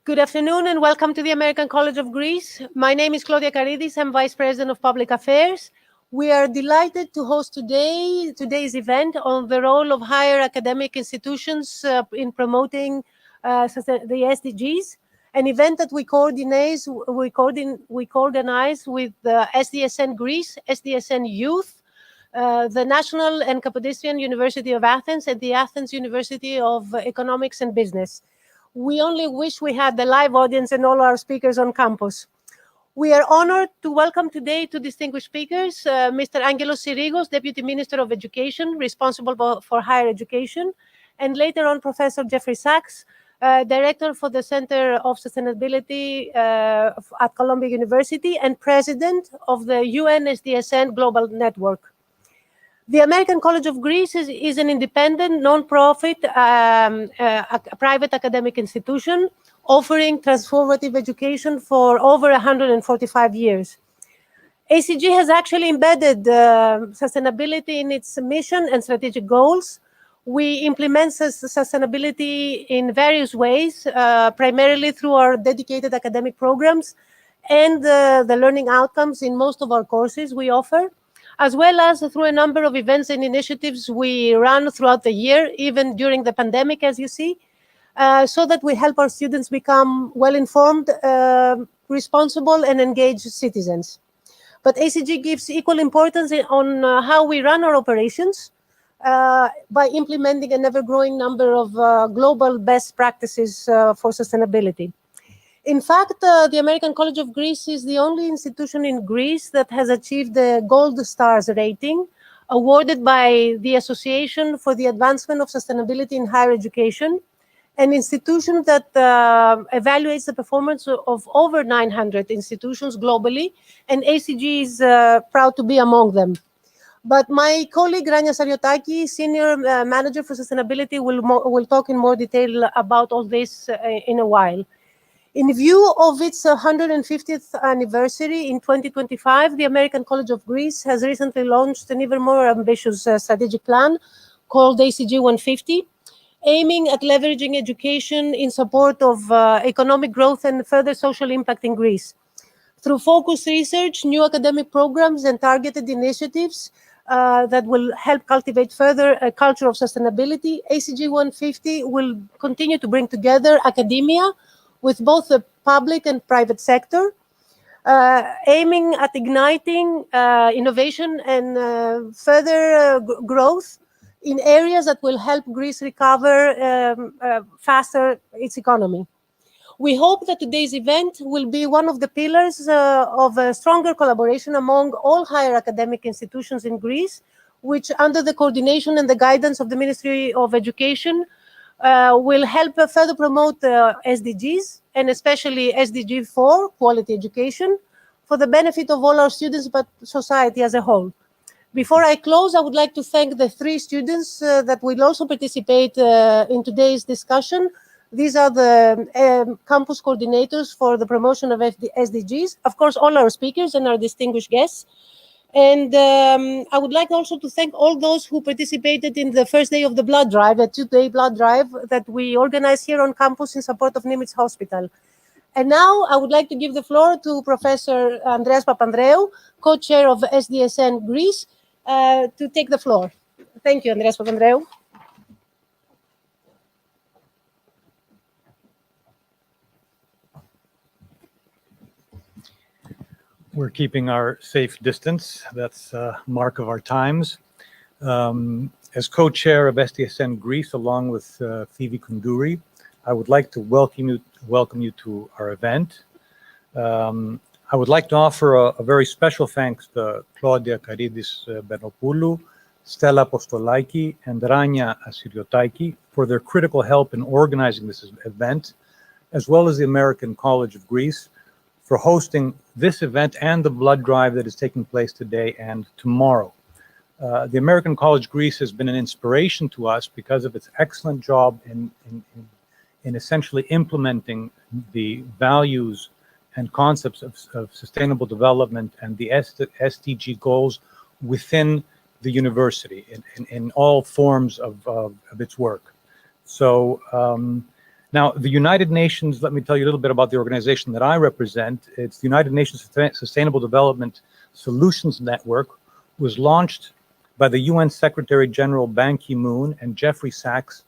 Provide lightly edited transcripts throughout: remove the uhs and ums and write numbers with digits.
Good afternoon and welcome to the American College of Greece. My name is Claudia Karidis. I'm Vice President of Public Affairs. We are delighted to host today's event on the role of higher academic institutions in promoting the SDGs, an event that we coordinate with SDSN Greece, SDSN Youth, the National and Kapodistrian University of Athens, and the Athens University of Economics and Business. We only wish we had the live audience and all our speakers on campus. We are honored to welcome today two distinguished speakers, Mr. Angelos Sirigos, Deputy Minister of Education, responsible for higher education, and later on Professor Jeffrey Sachs, Director for the Center of Sustainability at Columbia University and President of the UN SDSN Global Network. The American College of Greece is an independent, non-profit, private academic institution offering transformative education for over 145 years. ACG has actually embedded sustainability in its mission and strategic goals. We implement sustainability in various ways, primarily through our dedicated academic programs and the learning outcomes in most of our courses we offer, as well as through a number of events and initiatives we run throughout the year, even during the pandemic, as you see, so that we help our students become well-informed, responsible, and engaged citizens. But ACG gives equal importance on how we run our operations by implementing an ever-growing number of global best practices for sustainability. In fact, the American College of Greece is the only institution in Greece that has achieved the Gold Stars rating, awarded by the Association for the Advancement of Sustainability in Higher Education, an institution that evaluates the performance of over 900 institutions globally, and ACG is proud to be among them. But my colleague, Rania Sariotakis, Senior Manager for Sustainability, will talk in more detail about all this in a while. In view of its 150th anniversary in 2025, the American College of Greece has recently launched an even more ambitious strategic plan called ACG 150, aiming at leveraging education in support of economic growth and further social impact in Greece. Through focused research, new academic programs, and targeted initiatives that will help cultivate further a culture of sustainability, ACG 150 will continue to bring together academia with both the public and private sector, aiming at igniting innovation and further growth in areas that will help Greece recover faster its economy. We hope that today's event will be one of the pillars of a stronger collaboration among all higher academic institutions in Greece, which under the coordination and the guidance of the Ministry of Education will help further promote SDGs, and especially SDG 4, quality education, for the benefit of all our students, but society as a whole. Before I close, I would like to thank the three students that will also participate in today's discussion. These are the campus coordinators for the promotion of SDGs, of course, all our speakers and our distinguished guests. And I would like also to thank all those who participated in the first day of the blood drive, a 2-day blood drive that we organized here on campus in support of Nimitz Hospital. And now I would like to give the floor to Professor Andreas Papandreou, co-chair of SDSN Greece, to take the floor. Thank you, Andreas Papandreou. We're keeping our safe distance. That's a mark of our times. As co-chair of SDSN Greece, along with Phoebe Koundouri, I would like to welcome you to our event. I would like to offer a very special thanks to Claudia Karidis Benopoulou, Stella Apostolaki, and Rania Sariotakis for their critical help in organizing this event, as well as the American College of Greece for hosting this event and the blood drive that is taking place today and tomorrow. The American College Greece has been an inspiration to us because of its excellent job in essentially implementing the values and concepts of sustainable development and the SDG goals within the university in all forms of its work. So Now, the United Nations, let me tell you a little bit about the organization that I represent. It's the United Nations Sustainable Development Solutions Network, was launched by the UN Secretary General Ban Ki-moon and Jeffrey Sachs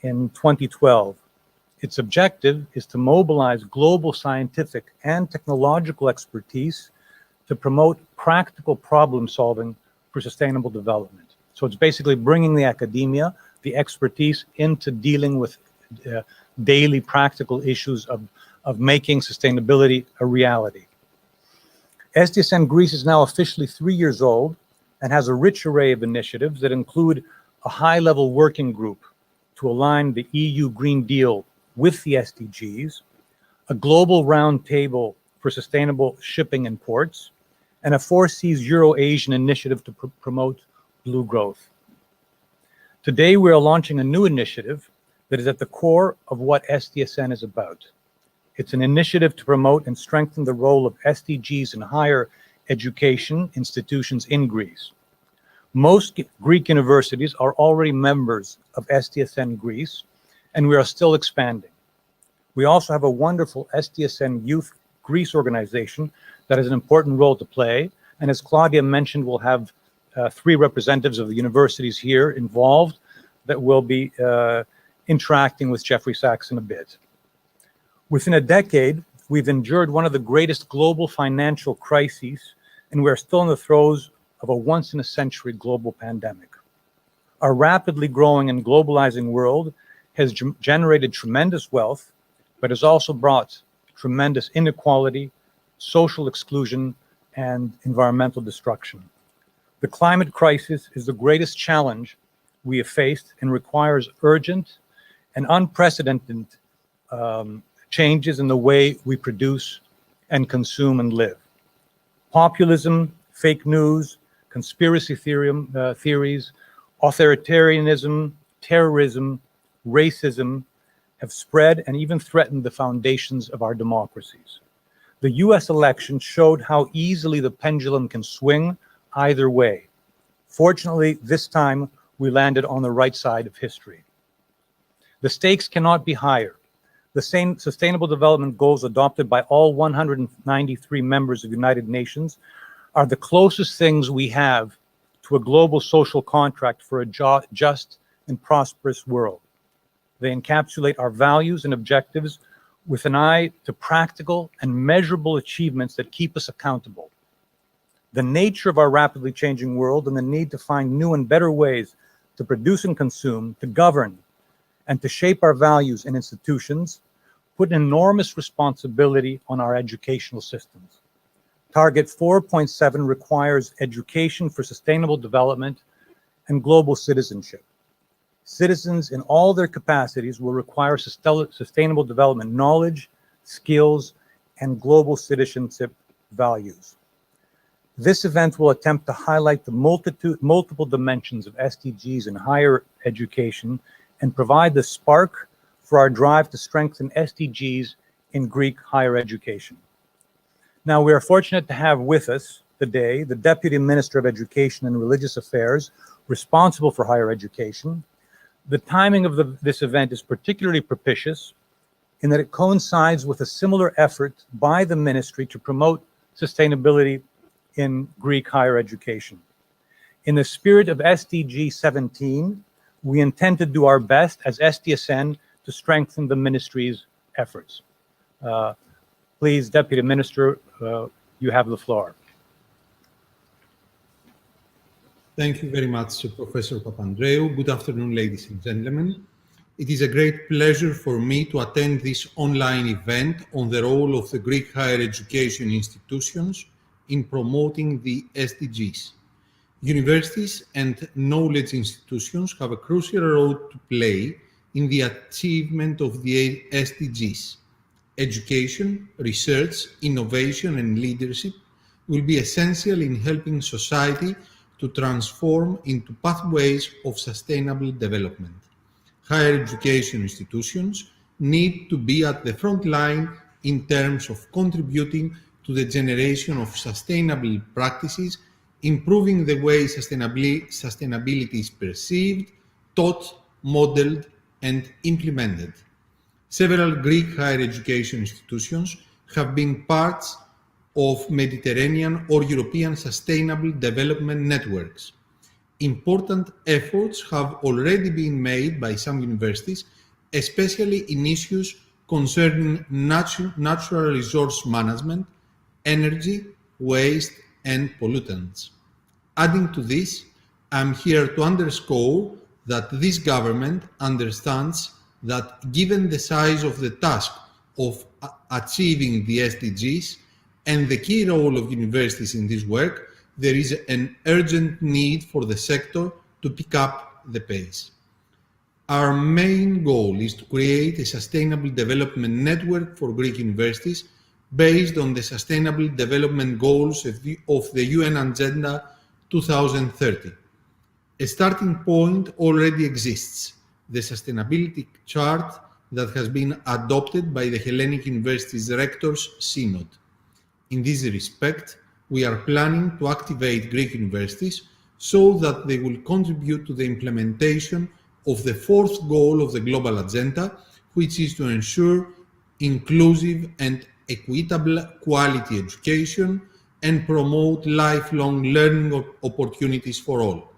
in 2012. Its objective is to mobilize global scientific and technological expertise to promote practical problem solving for sustainable development. So it's basically bringing the academia, the expertise into dealing with daily practical issues of making sustainability a reality. SDSN Greece is now officially 3 years old and has a rich array of initiatives that include a high-level working group to align the EU Green Deal with the SDGs, a global roundtable for sustainable shipping and ports, and a 4Cs Euro-Asian initiative to promote blue growth. Today, we are launching a new initiative that is at the core of what SDSN is about. It's an initiative to promote and strengthen the role of SDGs in higher education institutions in Greece. Most Greek universities are already members of SDSN Greece, and we are still expanding. We also have a wonderful SDSN Youth Greece organization that has an important role to play, and as Claudia mentioned, we'll have 3 representatives of the universities here involved that will be interacting with Jeffrey Sachs in a bit. Within a decade, we've endured one of the greatest global financial crises, and we're still in the throes of a once-in-a-century global pandemic. Our rapidly growing and globalizing world has generated tremendous wealth, but has also brought tremendous inequality, social exclusion, and environmental destruction. The climate crisis is the greatest challenge we have faced and requires urgent and unprecedented changes in the way we produce and consume and live. Populism, fake news, conspiracy theories, authoritarianism, terrorism, racism have spread and even threatened the foundations of our democracies. The US election showed how easily the pendulum can swing either way. Fortunately, this time we landed on the right side of history. The stakes cannot be higher. The same sustainable development goals adopted by all 193 members of the United Nations are the closest things we have to a global social contract for a just and prosperous world. They encapsulate our values and objectives with an eye to practical and measurable achievements that keep us accountable. The nature of our rapidly changing world and the need to find new and better ways to produce and consume, to govern, and to shape our values and institutions put an enormous responsibility on our educational systems. Target 4.7 requires education for sustainable development and global citizenship. Citizens in all their capacities will require sustainable development knowledge, skills, and global citizenship values. This event will attempt to highlight the multiple dimensions of SDGs in higher education and provide the spark for our drive to strengthen SDGs in Greek higher education. Now, we are fortunate to have with us today the Deputy Minister of Education and Religious Affairs responsible for higher education. The timing of this event is particularly propitious in that it coincides with a similar effort by the ministry to promote sustainability in Greek higher education. In the spirit of SDG 17, we intend to do our best as SDSN to strengthen the ministry's efforts. Please, Deputy Minister, you have the floor. Thank you very much, Professor Papandreou. Good afternoon, ladies and gentlemen. It is a great pleasure for me to attend this online event on the role of the Greek higher education institutions in promoting the SDGs. Universities and knowledge institutions have a crucial role to play in the achievement of the SDGs. Education, research, innovation, and leadership will be essential in helping society to transform into pathways of sustainable development. Higher education institutions need to be at the front line in terms of contributing to the generation of sustainable practices, improving the way sustainability is perceived, taught, modeled, and implemented. several Greek higher education institutions have been parts of Mediterranean or European sustainable development networks. Important efforts have already been made by some universities, especially in issues concerning natural resource management, energy, waste, and pollutants. Adding to this, I'm here to underscore that this government understands that given the size of the task of achieving the SDGs and the key role of universities in this work, there is an urgent need for the sector to pick up the pace. Our main goal is to create a sustainable development network for Greek universities based on the Sustainable Development Goals of the UN Agenda 2030. A starting point already exists, the sustainability chart that has been adopted by the Hellenic University's Rectors Synod. In this respect, we are planning to activate Greek universities so that they will contribute to the implementation of the fourth goal of the global agenda, which is to ensure inclusive and equitable quality education and promote lifelong learning opportunities for all.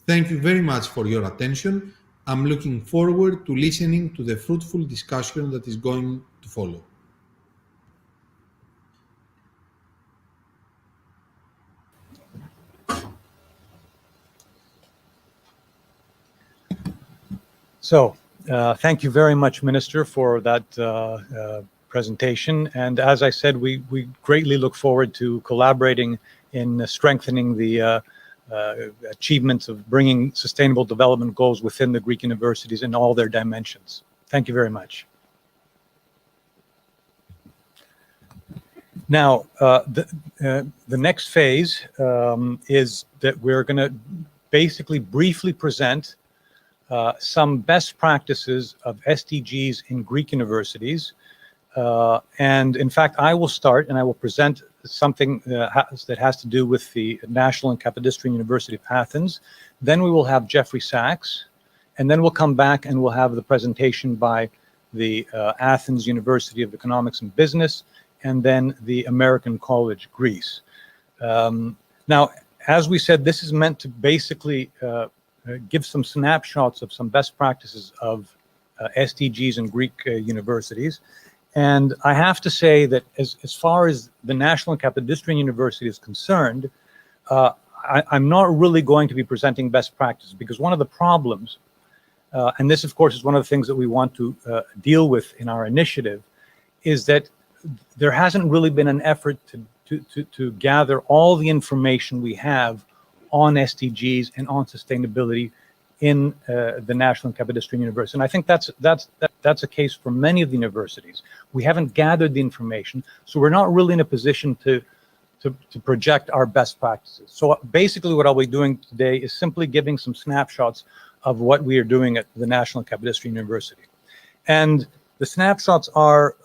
Thank you very much for your attention. I'm looking forward to listening to the fruitful discussion that is going to follow. So, thank you very much, Minister, for that presentation. And as I said, we greatly look forward to collaborating in strengthening the achievements of bringing sustainable development goals within the Greek universities in all their dimensions. Thank you very much. Now, the next phase is that we're going to basically briefly present some best practices of SDGs in Greek universities. And in fact, I will start and I will present something that has to do with the National and Kapodistrian University of Athens. Then we will have Jeffrey Sachs, and then we'll come back and we'll have the presentation by the Athens University of Economics and Business, and then the American College, Greece. Now, as we said, this is meant to basically give some snapshots of some best practices of SDGs in Greek universities. And I have to say that as far as the National and Kapodistrian University is concerned, I'm not really going to be presenting best practices, because one of the problems, and this of course is one of the things that we want to deal with in our initiative, is that there hasn't really been an effort to gather all the information we have on SDGs and on sustainability in the National and Kapodistrian University. And I think that's a case for many of the universities. We haven't gathered the information, so we're not really in a position to project our best practices. So basically what I'll be doing today is simply giving some snapshots of what we are doing at the National and Kapodistrian University. And the snapshots are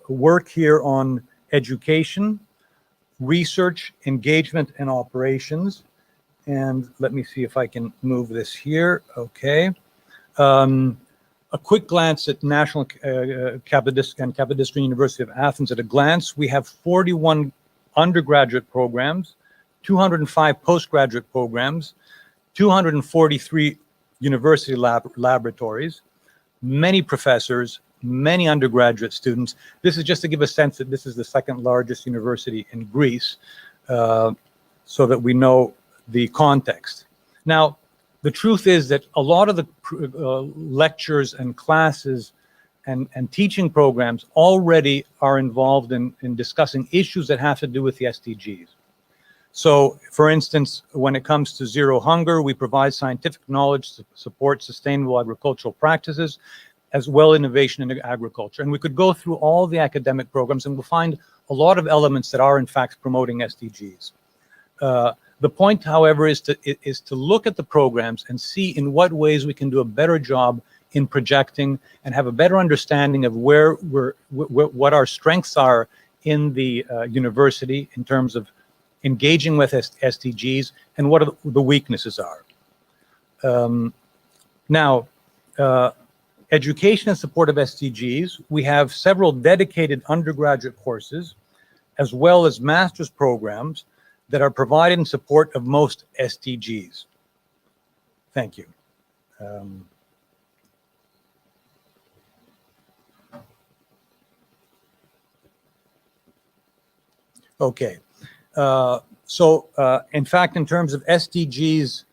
work here on education, research, engagement, and operations. And let me see if I can move this here. Okay. A quick glance at National and Kapodistrian University of Athens. At a glance, we have 41 undergraduate programs, 205 postgraduate programs, 243 university laboratories, many professors, many undergraduate students. This is just to give a sense that this is the second largest university in Greece, so that we know the context. Now, the truth is that a lot of the lectures and classes and teaching programs already are involved in discussing issues that have to do with the SDGs. So, for instance, when it comes to zero hunger, we provide scientific knowledge to support sustainable agricultural practices, as well as innovation in agriculture. And we could go through all the academic programs and we'll find a lot of elements that are in fact promoting SDGs. The point, however, is to look at the programs and see in what ways we can do a better job in projecting and have a better understanding of what our strengths are in the university in terms of engaging with SDGs and what the weaknesses are. Now, education in support of SDGs, we have several dedicated undergraduate courses, as well as master's programs that are provided in support of most SDGs. Thank you. Okay. In fact, in terms of SDGs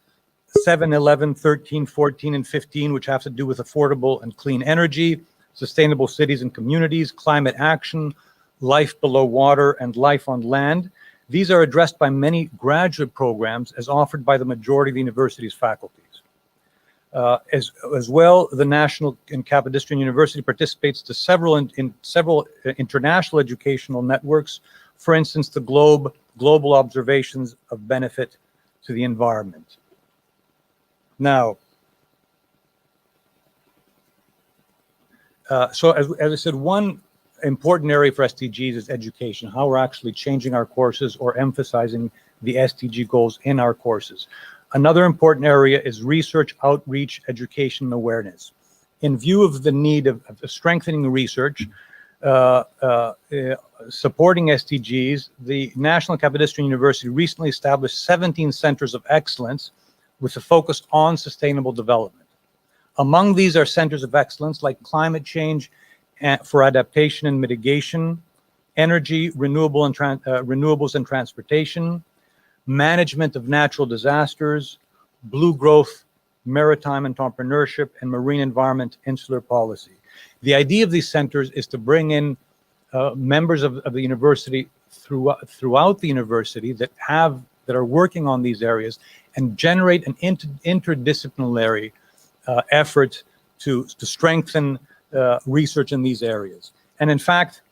7, 11, 13, 14, and 15, which have to do with affordable and clean energy, sustainable cities and communities, climate action, life below water, and life on land, these are addressed by many graduate programs as offered by the majority of the university's faculties. As well, the National and Kapodistrian University participates to several international educational networks, for instance, the Global Observations of Benefit to the Environment. Now, so as I said, one important area for SDGs is education, how we're actually changing our courses or emphasizing the SDG goals in our courses. Another important area is research, outreach, education, and awareness. In view of the need of strengthening research, supporting SDGs, the National Kapodistrian University recently established 17 centers of excellence with a focus on sustainable development. Among these are centers of excellence like climate change for adaptation and mitigation, energy, renewables and transportation, management of natural disasters, blue growth, maritime entrepreneurship, and marine environment insular policy. The idea of these centers is to bring in members of the university throughout the university that are working on these areas and generate an interdisciplinary effort to strengthen research in these areas. And in fact,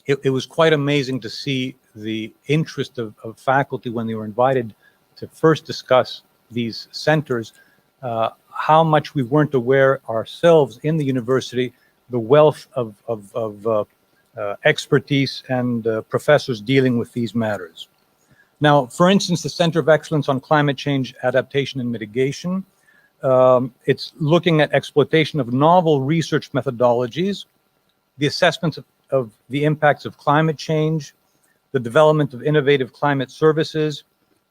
it was quite amazing to see the interest of faculty when they were invited to first discuss these centers, how much we weren't aware ourselves in the university, the wealth of expertise and professors dealing with these matters. Now, for instance, the Center of Excellence on Climate Change, Adaptation, and Mitigation, it's looking at exploitation of novel research methodologies, the assessment of the impacts of climate change, the development of innovative climate services,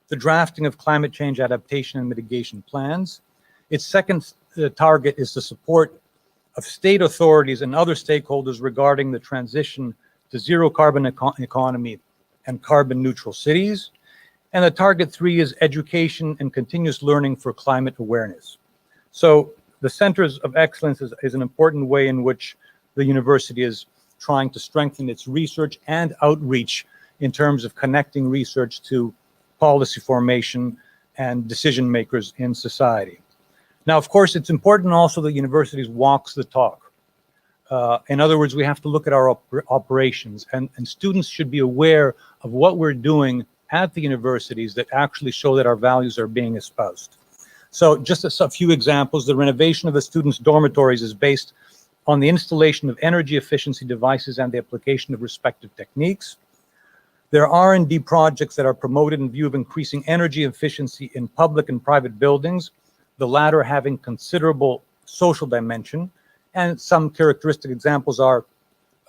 the drafting of climate change adaptation and mitigation plans. Its second target is the support of state authorities and other stakeholders regarding the transition to zero carbon economy and carbon neutral cities. And the target 3 is education and continuous learning for climate awareness. So the Centers of Excellence is an important way in which the university is trying to strengthen its research and outreach in terms of connecting research to policy formation and decision makers in society. Now, of course, it's important also that universities walks the talk. In other words, we have to look at our operations, and students should be aware of what we're doing at the universities that actually show that our values are being espoused. So just a few examples, the renovation of the students' dormitories is based on the installation of energy efficiency devices and the application of respective techniques. There are R&D projects that are promoted in view of increasing energy efficiency in public and private buildings, the latter having considerable social dimension. And some characteristic examples are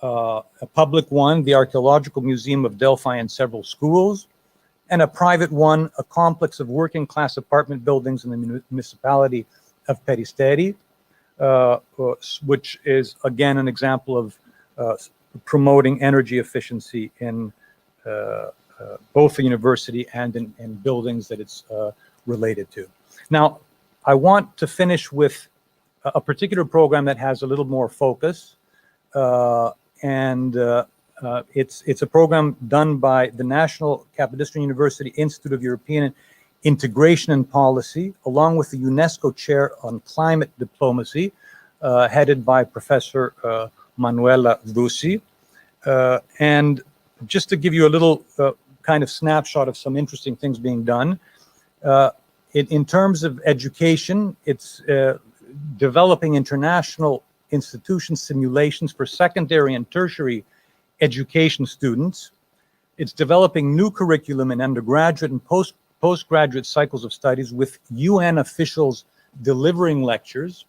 a public one, the Archaeological Museum of Delphi and several schools, and a private one, a complex of working class apartment buildings in the municipality of Peristeri, which is again an example of promoting energy efficiency in both the university and in buildings that it's related to. Now, I want to finish with a particular program that has a little more focus, it's a program done by the National Kapodistrian University Institute of European Integration and Policy, along with the UNESCO Chair on Climate Diplomacy, headed by Professor Manuela Vusi. And just to give you a little kind of snapshot of some interesting things being done, in terms of education, it's developing international institution simulations for secondary and tertiary education students. It's developing new curriculum in undergraduate and postgraduate cycles of studies with UN officials delivering lectures.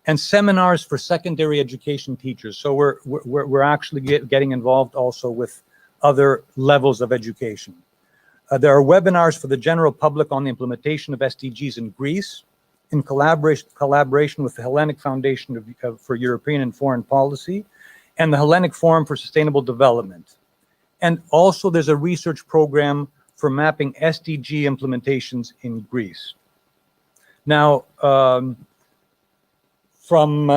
and seminars for secondary education teachers. So we're actually getting involved also with other levels of education. There are webinars for the general public on the implementation of SDGs in Greece, in collaboration with the Hellenic Foundation for European and Foreign Policy and the Hellenic Forum for Sustainable Development. And also there's a research program for mapping SDG implementations in Greece. Now, from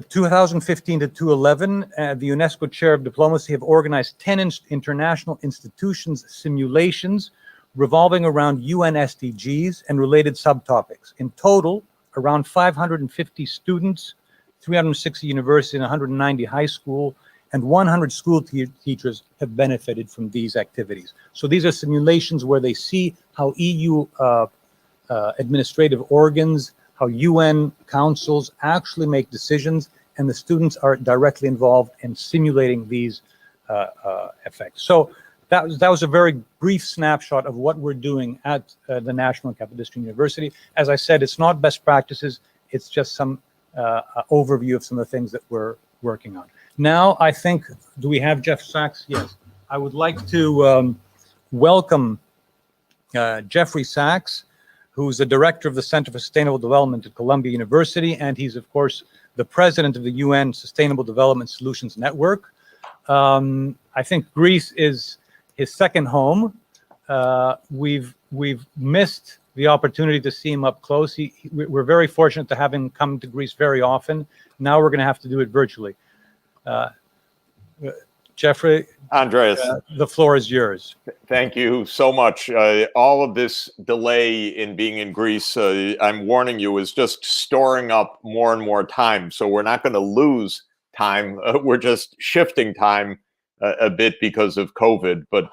2015 to 2011, the UNESCO Chair of Diplomacy have organized 10 international institutions simulations revolving around UN SDGs and related subtopics. In total, around 550 students, 360 universities and 190 high school and 100 school teachers have benefited from these activities. So these are simulations where they see how EU administrative organs, how UN councils actually make decisions, and the students are directly involved in simulating these effects. So that was a very brief snapshot of what we're doing at the National and Kapodistrian University. As I said, it's not best practices, it's just some overview of some of the things that we're working on. Now, I think, do we have Jeff Sachs? Yes. I would like to welcome Jeffrey Sachs, who's the director of the Center for Sustainable Development at Columbia University, and he's, of course, the president of the UN Sustainable Development Solutions Network. I think Greece is his second home. We've missed the opportunity to see him up close. We're very fortunate to have him come to Greece very often. Now we're going to have to do it virtually. Jeffrey, Andreas, the floor is yours. thank you so much. All of this delay in being in Greece, I'm warning you, is just storing up more and more time. So we're not going to lose time. We're just shifting time a bit because of COVID. But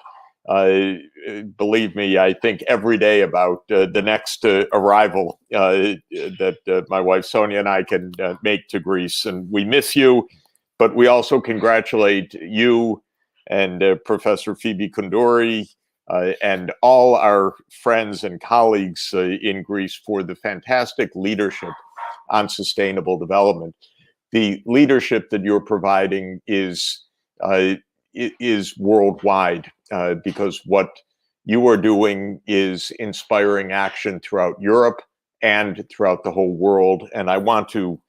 believe me, I think every day about the next arrival that my wife Sonia and I can make to Greece. And we miss you, but we also congratulate you and Professor Phoebe Koundouri and all our friends and colleagues in Greece for the fantastic leadership on sustainable development. The leadership that you're providing is worldwide because what you are doing is inspiring action throughout Europe and throughout the whole world. And I want to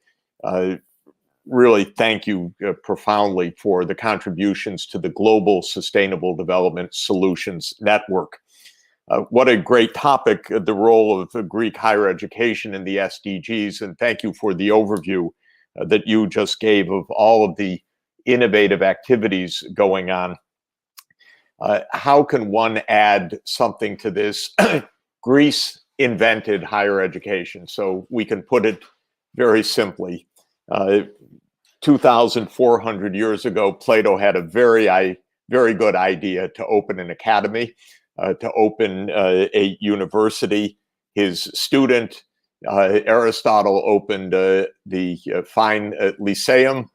really thank you profoundly for the contributions to the Global Sustainable Development Solutions Network. What a great topic, the role of Greek higher education in the SDGs, and thank you for the overview that you just gave of all of the innovative activities going on. How can one add something to this? Greece invented higher education, so we can put it very simply. 2,400 years ago, Plato had a very good idea to open an academy, to open a university. His student, Aristotle, opened the fine Lyceum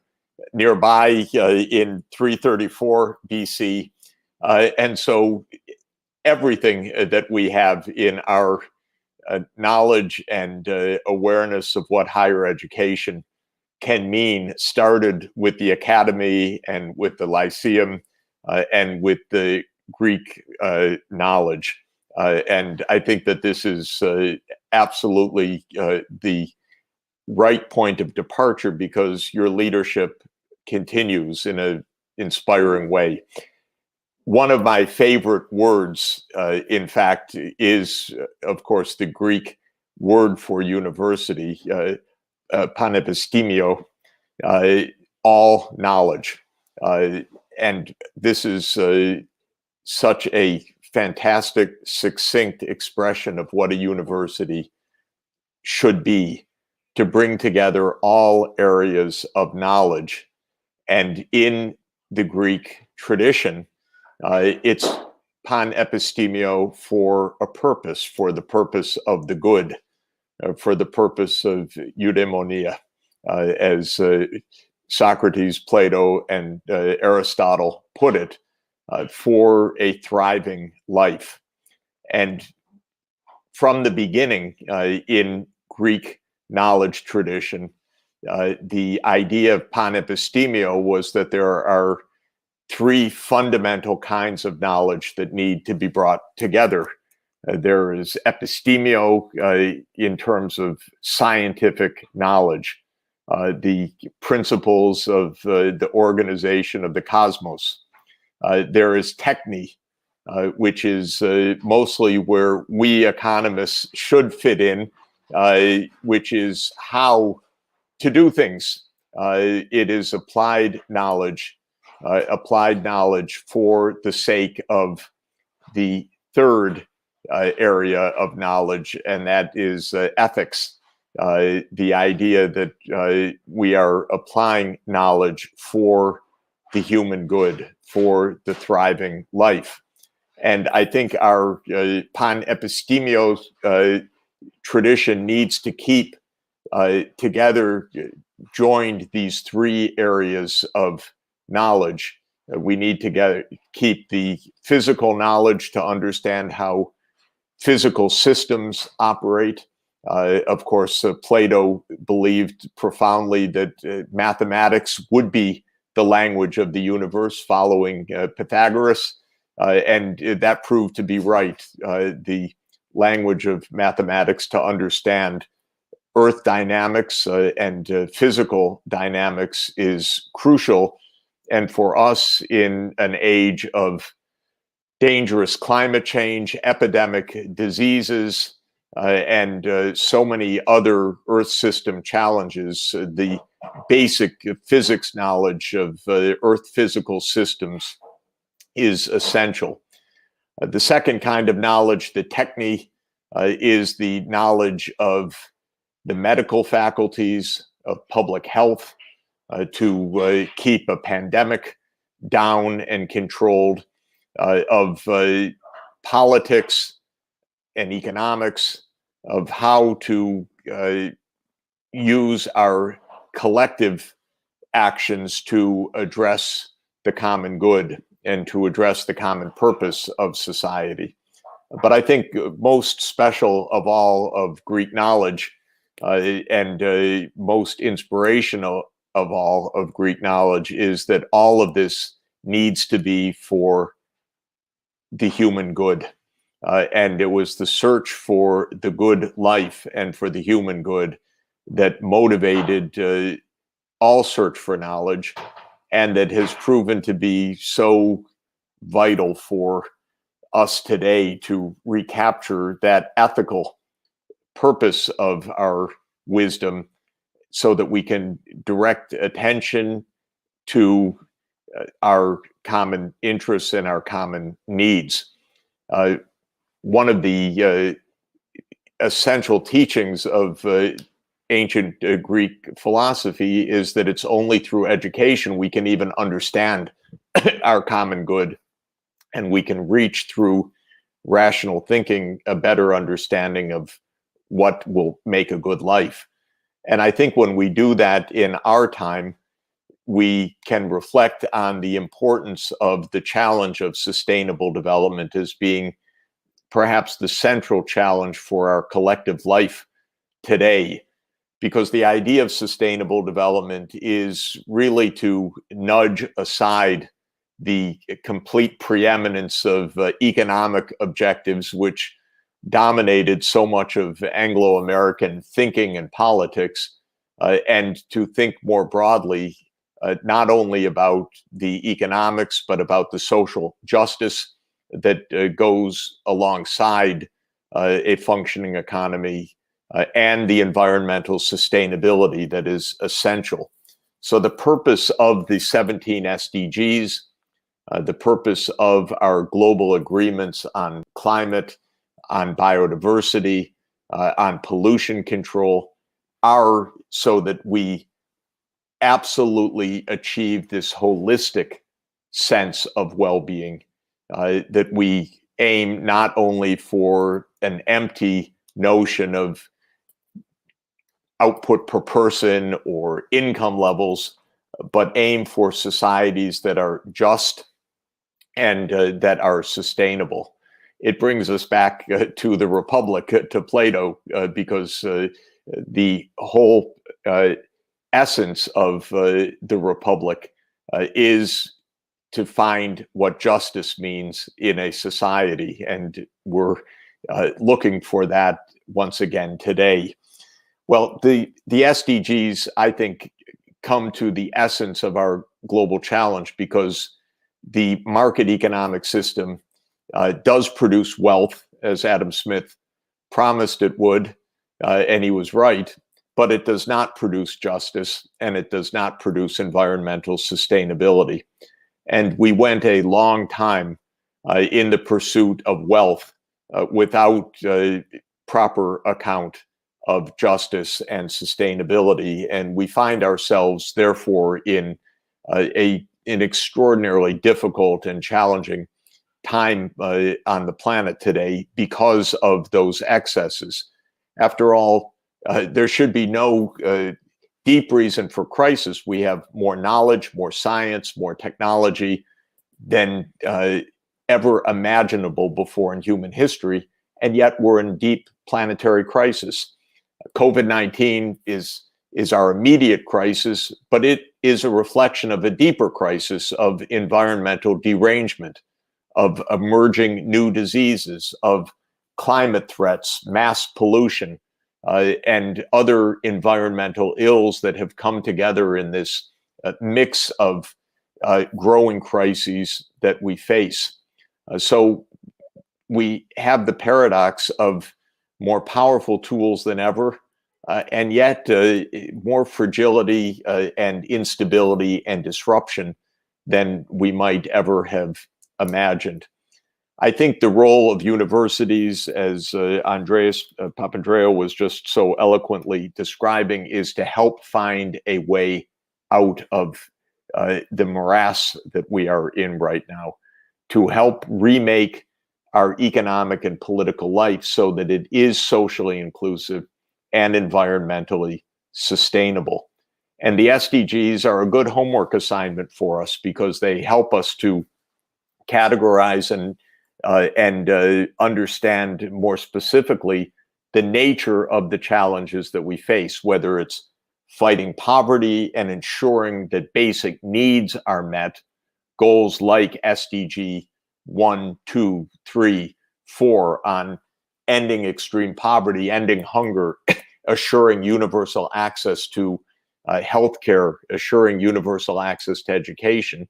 nearby in 334 BC. And so everything that we have in our knowledge and awareness of what higher education can mean started with the academy and with the Lyceum and with the Greek knowledge. And I think that this is absolutely the right point of departure because your leadership continues in an inspiring way. One of my favorite words, in fact, is, of course, the Greek word for university, panepistemio, all knowledge. And this is such a fantastic, succinct expression of what a university should be, to bring together all areas of knowledge. And in the Greek tradition, it's panepistemio for a purpose, for the purpose of the good, for the purpose of eudaimonia, as Socrates, Plato, and Aristotle put it, for a thriving life. And from the beginning in Greek knowledge tradition, the idea of panepistemio was that there are three fundamental kinds of knowledge that need to be brought together. There is epistemio in terms of scientific knowledge, the principles of the organization of the cosmos. There is techne, which is mostly where we economists should fit in, which is how to do things. It is applied knowledge for the sake of the third area of knowledge, and that is ethics. The idea that we are applying knowledge for the human good, for the thriving life. And I think our panepistemio tradition needs to keep together, joined these three areas of knowledge. We need to keep the physical knowledge to understand how physical systems operate. Of course, Plato believed profoundly that mathematics would be the language of the universe, following Pythagoras, and that proved to be right. The language of mathematics to understand earth dynamics and physical dynamics is crucial. And for us, in an age of dangerous climate change, epidemic diseases, and so many other Earth system challenges, the basic physics knowledge of Earth physical systems is essential. The second kind of knowledge, the techne, is the knowledge of the medical faculties, of public health, to keep a pandemic down and controlled, of politics and economics, of how to use our collective actions to address the common good and to address the common purpose of society. But I think most special of all of Greek knowledge, and most inspirational of all of Greek knowledge, is that all of this needs to be for the human good. And it was the search for the good life and for the human good that motivated all search for knowledge, and that has proven to be so vital for us today to recapture that ethical purpose of our wisdom, so that we can direct attention to our common interests and our common needs. One of the essential teachings of ancient Greek philosophy is that it's only through education we can even understand our common good, and we can reach through rational thinking a better understanding of what will make a good life. And I think when we do that in our time, we can reflect on the importance of the challenge of sustainable development as being perhaps the central challenge for our collective life today. Because the idea of sustainable development is really to nudge aside the complete preeminence of economic objectives, which dominated so much of Anglo-American thinking and politics, and to think more broadly, not only about the economics, but about the social justice that goes alongside a functioning economy, and the environmental sustainability that is essential. So the purpose of the 17 SDGs, the purpose of our global agreements on climate, on biodiversity, on pollution control, are so that we absolutely achieve this holistic sense of well-being, that we aim not only for an empty notion of output per person or income levels, but aim for societies that are just and that are sustainable. It brings us back to the Republic, to Plato, because the whole essence of the Republic is to find what justice means in a society. And we're looking for that once again today. Well, the SDGs, I think, come to the essence of our global challenge because the market economic system does produce wealth, as Adam Smith promised it would, and he was right, but it does not produce justice, and it does not produce environmental sustainability. And we went a long time in the pursuit of wealth without proper account of justice and sustainability. And we find ourselves, therefore, in an extraordinarily difficult and challenging time on the planet today because of those excesses. After all, there should be no deep reason for crisis. We have more knowledge, more science, more technology than ever imaginable before in human history, and yet we're in deep planetary crisis. COVID-19 is our immediate crisis, but it is a reflection of a deeper crisis of environmental derangement, of emerging new diseases, of climate threats, mass pollution, and other environmental ills that have come together in this mix of growing crises that we face. So we have the paradox of more powerful tools than ever, and yet more fragility and instability and disruption than we might ever have imagined. I think the role of universities, as Andreas Papandreou was just so eloquently describing, is to help find a way out of the morass that we are in right now, to help remake our economic and political life so that it is socially inclusive and environmentally sustainable. And the SDGs are a good homework assignment for us because they help us to categorize and understand more specifically the nature of the challenges that we face, whether it's fighting poverty and ensuring that basic needs are met, goals like SDG 1, 2, 3, 4 on ending extreme poverty, ending hunger, assuring universal access to healthcare, assuring universal access to education,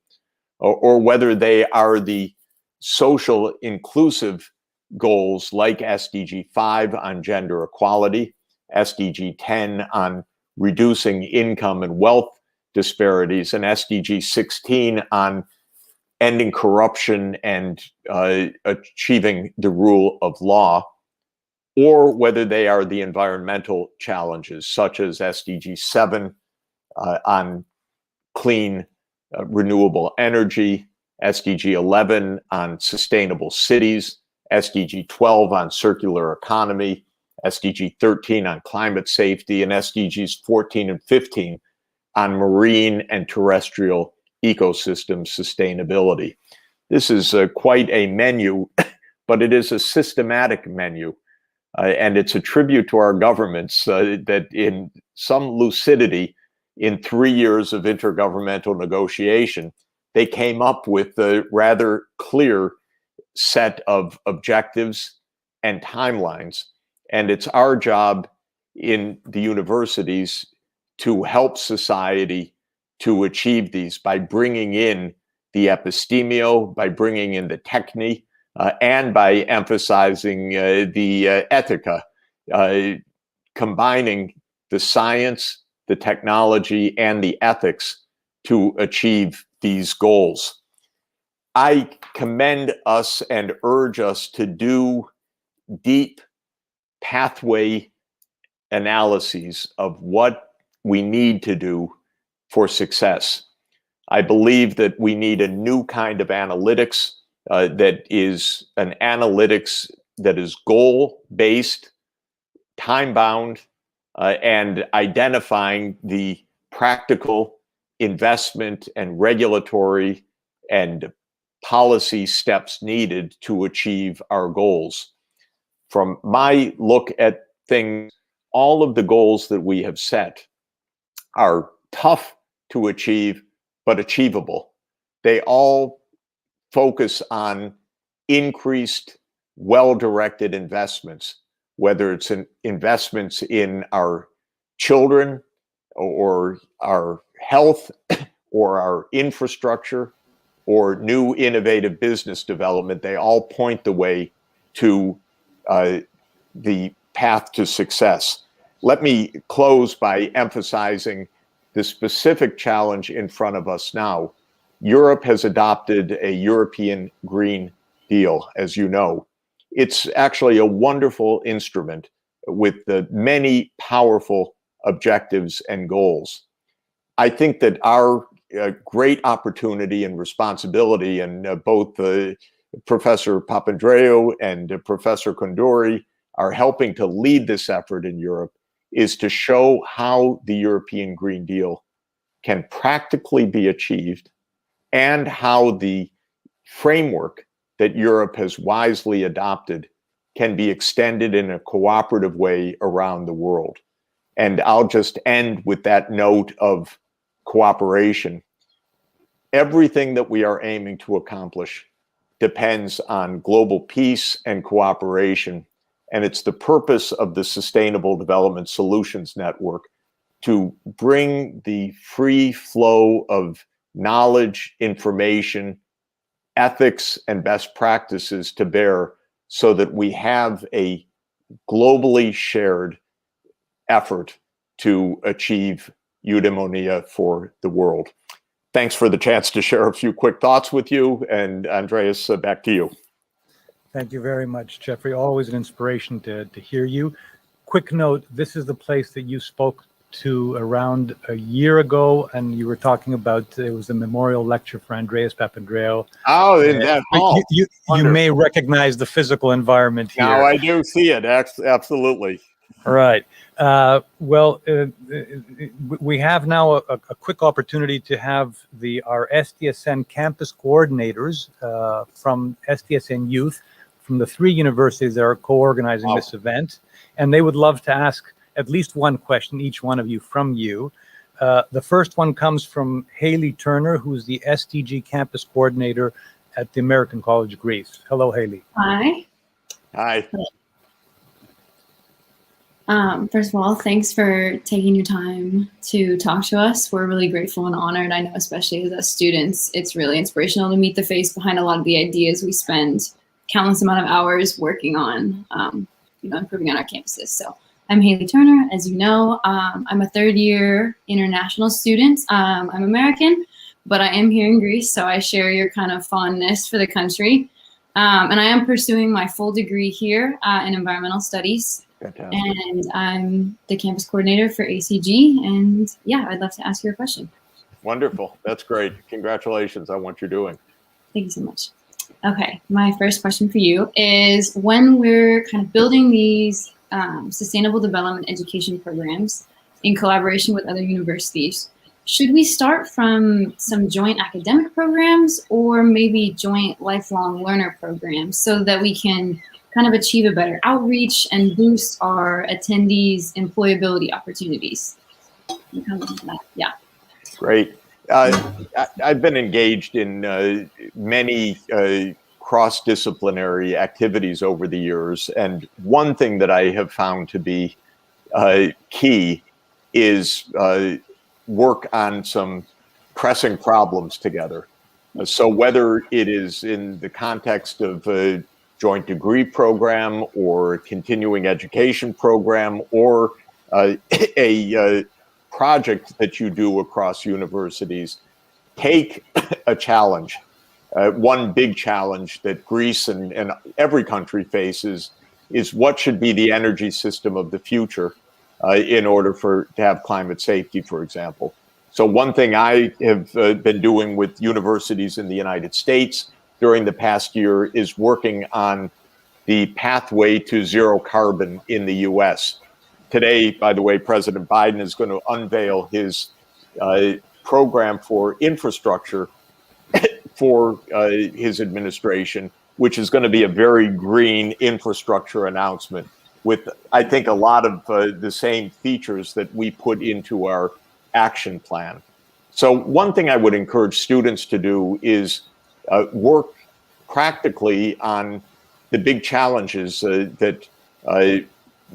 or whether they are the social inclusive goals like SDG 5 on gender equality, SDG 10 on reducing income and wealth disparities, and SDG 16 on ending corruption and achieving the rule of law, or whether they are the environmental challenges such as SDG 7 on clean renewable energy, SDG 11 on sustainable cities, SDG 12 on circular economy, SDG 13 on climate safety, and SDGs 14 and 15 on marine and terrestrial ecosystem sustainability. This is quite a menu, but it is a systematic menu. And it's a tribute to our governments that in some lucidity, in 3 years of intergovernmental negotiation, they came up with a rather clear set of objectives and timelines. And it's our job in the universities to help society to achieve these by bringing in the epistemio, by bringing in the techne, and by emphasizing the ethica, combining the science, the technology, and the ethics to achieve these goals. I commend us and urge us to do deep pathway analyses of what we need to do for success. I believe that we need a new kind of analytics that is an analytics that is goal-based, time-bound, and identifying the practical investment and regulatory and policy steps needed to achieve our goals. From my look at things, all of the goals that we have set are tough to achieve, but achievable. They all focus on increased, well-directed investments, whether it's investments in our children or our health or our infrastructure or new innovative business development. They all point the way to the path to success. Let me close by emphasizing the specific challenge in front of us now. Europe has adopted a European Green Deal, as you know. It's actually a wonderful instrument with the many powerful objectives and goals. I think that our great opportunity and responsibility, and both Professor Papandreou and Professor Koundouri are helping to lead this effort in Europe, is to show how the European Green Deal can practically be achieved and how the framework that Europe has wisely adopted can be extended in a cooperative way around the world. And I'll just end with that note of cooperation. Everything that we are aiming to accomplish depends on global peace and cooperation. And it's the purpose of the Sustainable Development Solutions Network to bring the free flow of knowledge, information, ethics, and best practices to bear so that we have a globally shared effort to achieve eudaimonia for the world. Thanks for the chance to share a few quick thoughts with you. And Andreas, back to you. Thank you very much, Jeffrey. Always an inspiration to hear you. Quick note, this is the place that you spoke to around a year ago, and you were talking about, it was a memorial lecture for Andreas Papandreou. Oh, in that hall. You may recognize the physical environment here. Now I do see it, absolutely. Right. We have now a quick opportunity to have our SDSN campus coordinators from SDSN Youth, from the 3 universities that are co-organizing this event, and they would love to ask at least one question, each one of you, from you. The first one comes from Haley Turner, who's the SDG campus coordinator at the American College of Greece. Hello, Haley. Hi. Hi. First of all, thanks for taking your time to talk to us. We're really grateful and honored. I know, especially as us students, it's really inspirational to meet the face behind a lot of the ideas we spend countless amount of hours working on, improving on our campuses. So I'm Haley Turner, as you know. I'm a 3rd-year international student. I'm American, but I am here in Greece, so I share your kind of fondness for the country. And I am pursuing my full degree here in environmental studies. Fantastic. And I'm the campus coordinator for ACG. And yeah, I'd love to ask you a question. Wonderful. That's great. Congratulations on what you're doing. Thank you so much. Okay, my first question for you is, when we're kind of building these sustainable development education programs in collaboration with other universities, should we start from some joint academic programs or maybe joint lifelong learner programs so that we can kind of achieve a better outreach and boost our attendees' employability opportunities? Yeah. Great. I've been engaged in many cross-disciplinary activities over the years, and one thing that I have found to be key is work on some pressing problems together. So whether it is in the context of a joint degree program or continuing education program or a project that you do across universities, take a challenge. One big challenge that Greece and every country faces is what should be the energy system of the future in order to have climate safety, for example. So one thing I have been doing with universities in the United States during the past year is working on the pathway to zero carbon in the US. Today, by the way, President Biden is going to unveil his program for infrastructure for his administration, which is going to be a very green infrastructure announcement with, I think, a lot of the same features that we put into our action plan. So one thing I would encourage students to do is work practically on the big challenges that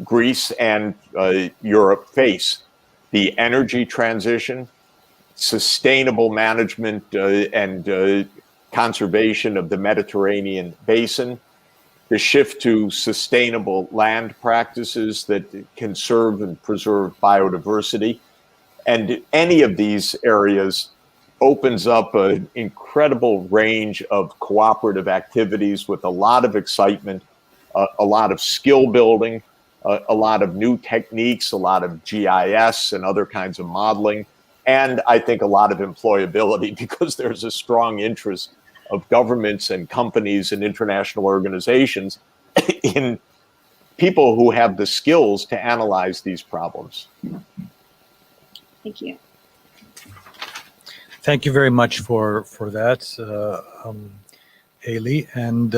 Greece and Europe face: the energy transition, sustainable management and conservation of the Mediterranean basin, the shift to sustainable land practices that conserve and preserve biodiversity. And any of these areas opens up an incredible range of cooperative activities with a lot of excitement, a lot of skill building, a lot of new techniques, a lot of GIS and other kinds of modeling, and I think a lot of employability, because there's a strong interest of governments and companies and international organizations in people who have the skills to analyze these problems. Thank you. Thank you very much for that, Haley. And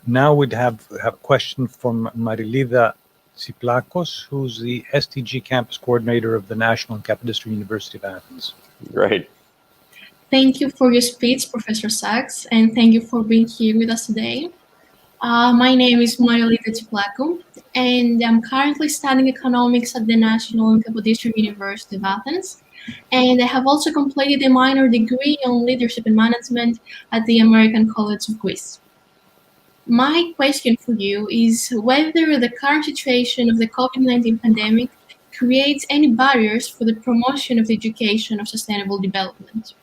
now we'd have a question from Marilida Tsiplakos, who's the SDG Campus Coordinator of the National and Capodistria University of Athens. Great. Thank you for your speech, Professor Sachs, and thank you for being here with us today. My name is Marilita Tsiplakos, and I'm currently studying economics at the National and Capodistria University of Athens. And I have also completed a minor degree on leadership and management at the American College of Greece. My question for you is whether the current situation of the COVID-19 pandemic creates any barriers for the promotion of the education of sustainable development.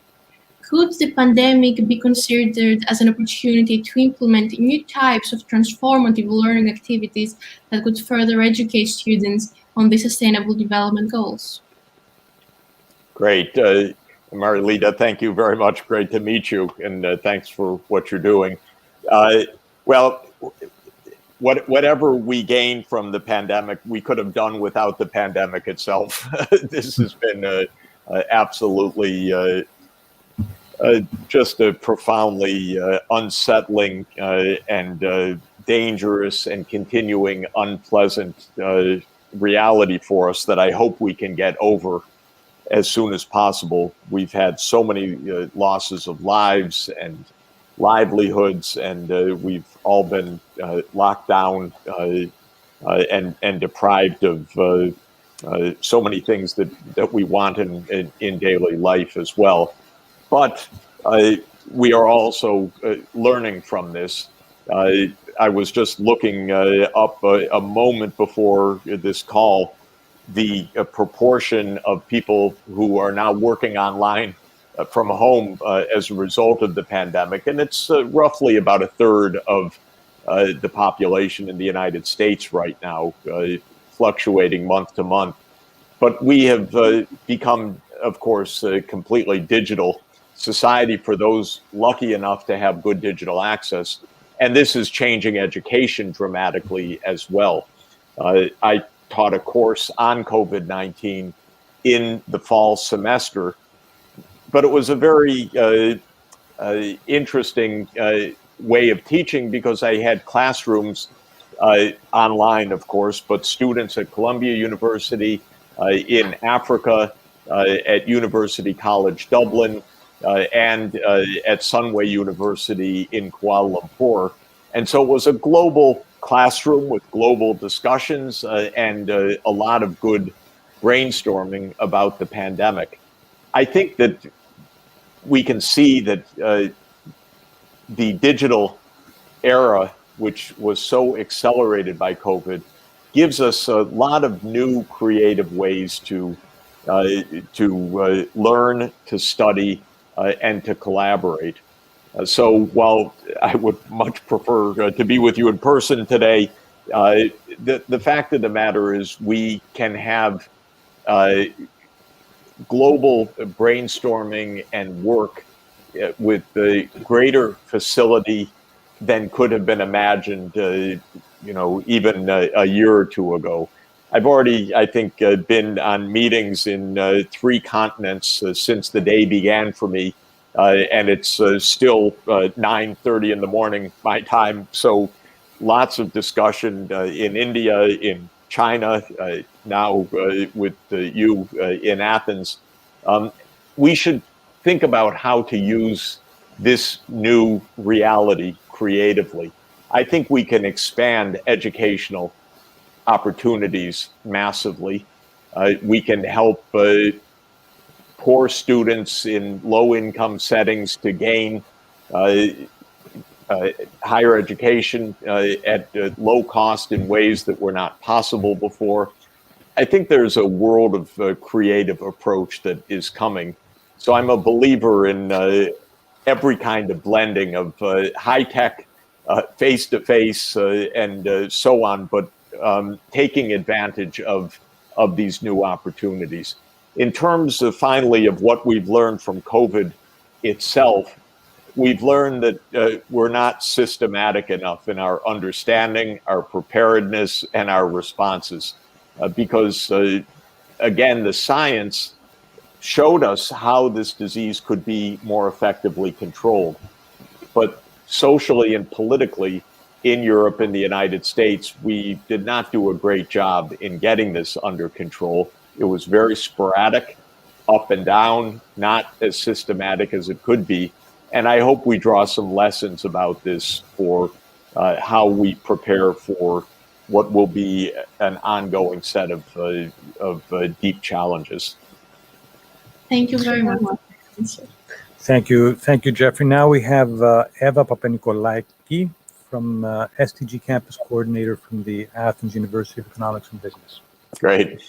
Could the pandemic be considered as an opportunity to implement new types of transformative learning activities that could further educate students on the sustainable development goals? Great. Marilita, thank you very much. Great to meet you, and thanks for what you're doing. Well, whatever we gained from the pandemic, we could have done without the pandemic itself. This has been absolutely just a profoundly unsettling and dangerous and continuing unpleasant reality for us that I hope we can get over as soon as possible. We've had so many losses of lives and livelihoods, and we've all been locked down and deprived of so many things that we want in daily life as well. But we are also learning from this. I was just looking up a moment before this call, the proportion of people who are now working online from home as a result of the pandemic. And it's roughly about a third of the population in the United States right now, fluctuating month to month. But we have become, of course, a completely digital society for those lucky enough to have good digital access. And this is changing education dramatically as well. I taught a course on COVID-19 in the fall semester, but it was a very interesting way of teaching, because I had classrooms online, of course, but students at Columbia University, in Africa, at University College Dublin, and at Sunway University in Kuala Lumpur. And so it was a global classroom with global discussions and a lot of good brainstorming about the pandemic. I think that we can see that the digital era, which was so accelerated by COVID, gives us a lot of new creative ways to learn, to study, and to collaborate. So while I would much prefer to be with you in person today, the fact of the matter is we can have global brainstorming and work with the greater facility than could have been imagined, even a year or two ago. I've already, I think, been on meetings in 3 continents since the day began for me, and it's still 9:30 in the morning my time. So lots of discussion in India, in China, now with you in Athens. We should think about how to use this new reality creatively. I think we can expand educational opportunities massively. We can help poor students in low-income settings to gain higher education at low cost in ways that were not possible before. I think there's a world of creative approach that is coming. So I'm a believer in every kind of blending of high-tech, face-to-face, and so on, but taking advantage of these new opportunities. In terms of finally of what we've learned from COVID itself, we've learned that we're not systematic enough in our understanding, our preparedness, and our responses. Because, again, the science showed us how this disease could be more effectively controlled. But socially and politically, in Europe and the United States, we did not do a great job in getting this under control. It was very sporadic, up and down, not as systematic as it could be. And I hope we draw some lessons about this for how we prepare for what will be an ongoing set of deep challenges. Thank you very much. Thank you, Jeffrey. Now we have Eva Papanikolaiki from SDG Campus Coordinator from the Athens University of Economics and Business. Great.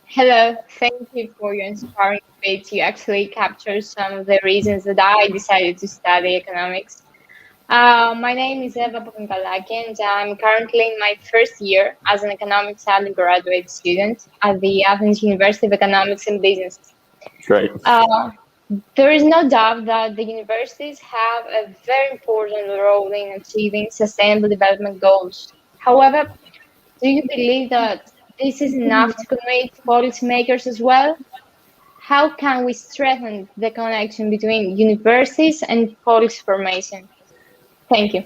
Hello, thank you for your inspiring speech. You actually captured some of the reasons that I decided to study economics. My name is Eva Papanikolaiki, and I'm currently in my first year as an economics undergraduate student at the Athens University of Economics and Business. Great. There is no doubt that the universities have a very important role in achieving sustainable development goals. However, do you believe that this is enough to commit policymakers as well? How can we strengthen the connection between universities and policy formation? Thank you.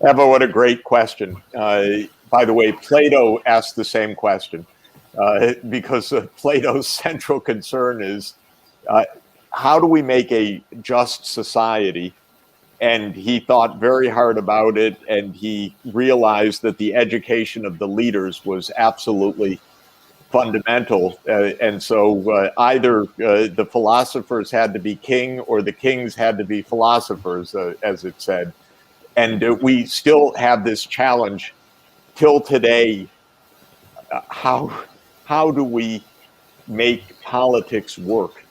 Eva, what a great question. By the way, Plato asked the same question because Plato's central concern is how do we make a just society? And he thought very hard about it, and he realized that the education of the leaders was absolutely fundamental. And so either the philosophers had to be king or the kings had to be philosophers, as it said. And we still have this challenge till today. How do we make politics work?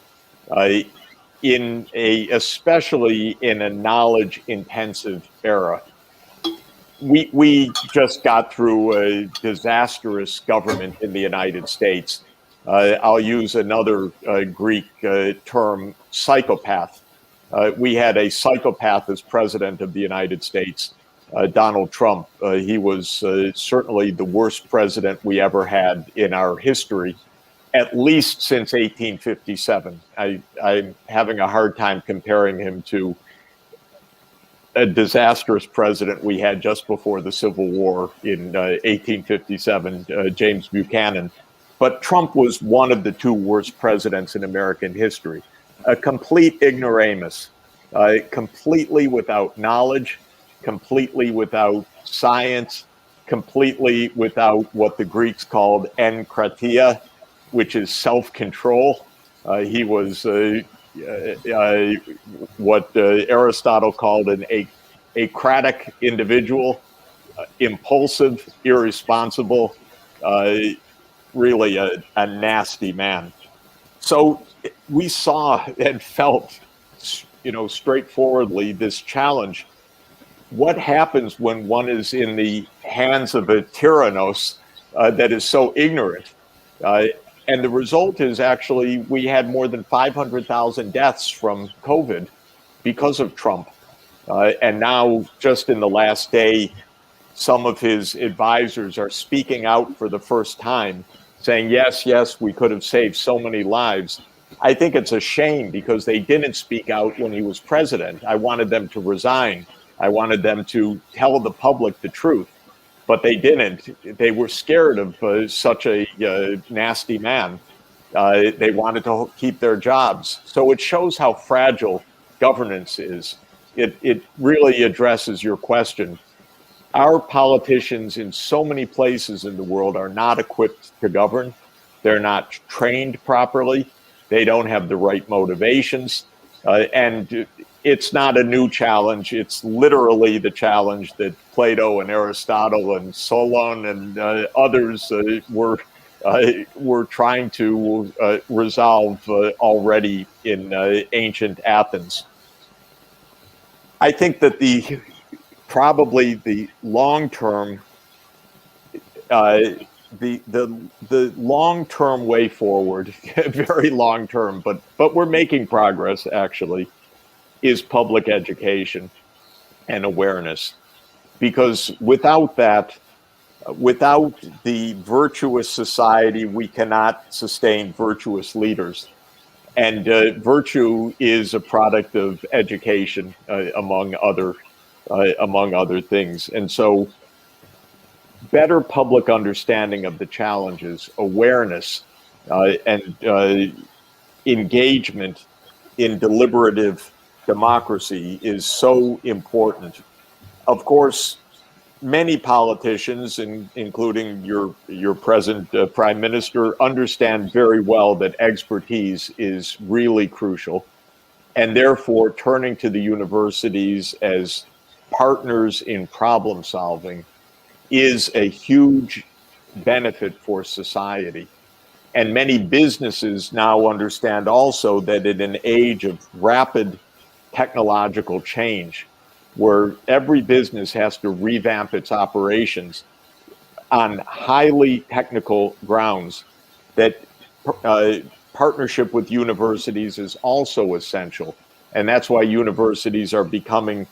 Especially in a knowledge-intensive era. We just got through a disastrous government in the United States. I'll use another Greek term, psychopath. We had a psychopath as president of the United States, Donald Trump. He was certainly the worst president we ever had in our history, at least since 1857. I'm having a hard time comparing him to a disastrous president we had just before the Civil War in 1857, James Buchanan. But Trump was one of the two worst presidents in American history. A complete ignoramus, completely without knowledge, completely without science, completely without what the Greeks called enkratia, which is self-control. He was what Aristotle called an acratic individual, impulsive, irresponsible, really a nasty man. So we saw and felt, straightforwardly this challenge. What happens when one is in the hands of a tyrannos that is so ignorant? And the result is actually we had more than 500,000 deaths from COVID because of Trump. And now, just in the last day, some of his advisors are speaking out for the first time, saying, yes, we could have saved so many lives. I think it's a shame because they didn't speak out when he was president. I wanted them to resign. I wanted them to tell the public the truth. But they didn't. They were scared of such a nasty man. They wanted to keep their jobs. So it shows how fragile governance is. It really addresses your question. Our politicians in so many places in the world are not equipped to govern. They're not trained properly. They don't have the right motivations. And it's not a new challenge. It's literally the challenge that Plato and Aristotle and Solon and others were trying to resolve already in ancient Athens. I think that probably the long-term the long-term way forward, very long-term, but we're making progress actually, is public education and awareness. Because without that, without the virtuous society, we cannot sustain virtuous leaders. And virtue is a product of education, among other things. And so better public understanding of the challenges, awareness, and engagement in deliberative democracy is so important. Of course, many politicians, including your present Prime Minister, understand very well that expertise is really crucial. And therefore, turning to the universities as partners in problem solving is a huge benefit for society. And many businesses now understand also that in an age of rapid technological change, where every business has to revamp its operations on highly technical grounds, that partnership with universities is also essential. And that's why universities are becoming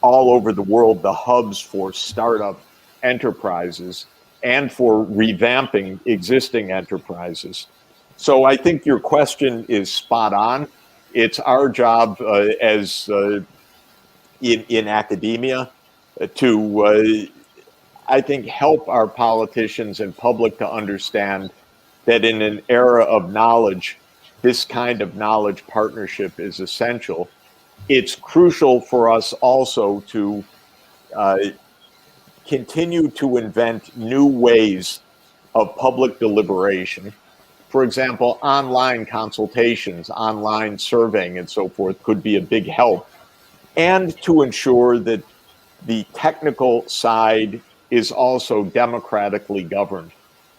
all over the world the hubs for startup enterprises and for revamping existing enterprises. So I think your question is spot on. It's our job as in academia to, I think, help our politicians and public to understand that in an era of knowledge, this kind of knowledge partnership is essential. It's crucial for us also to continue to invent new ways of public deliberation. For example, online consultations, online surveying, and so forth could be a big help. And to ensure that the technical side is also democratically governed,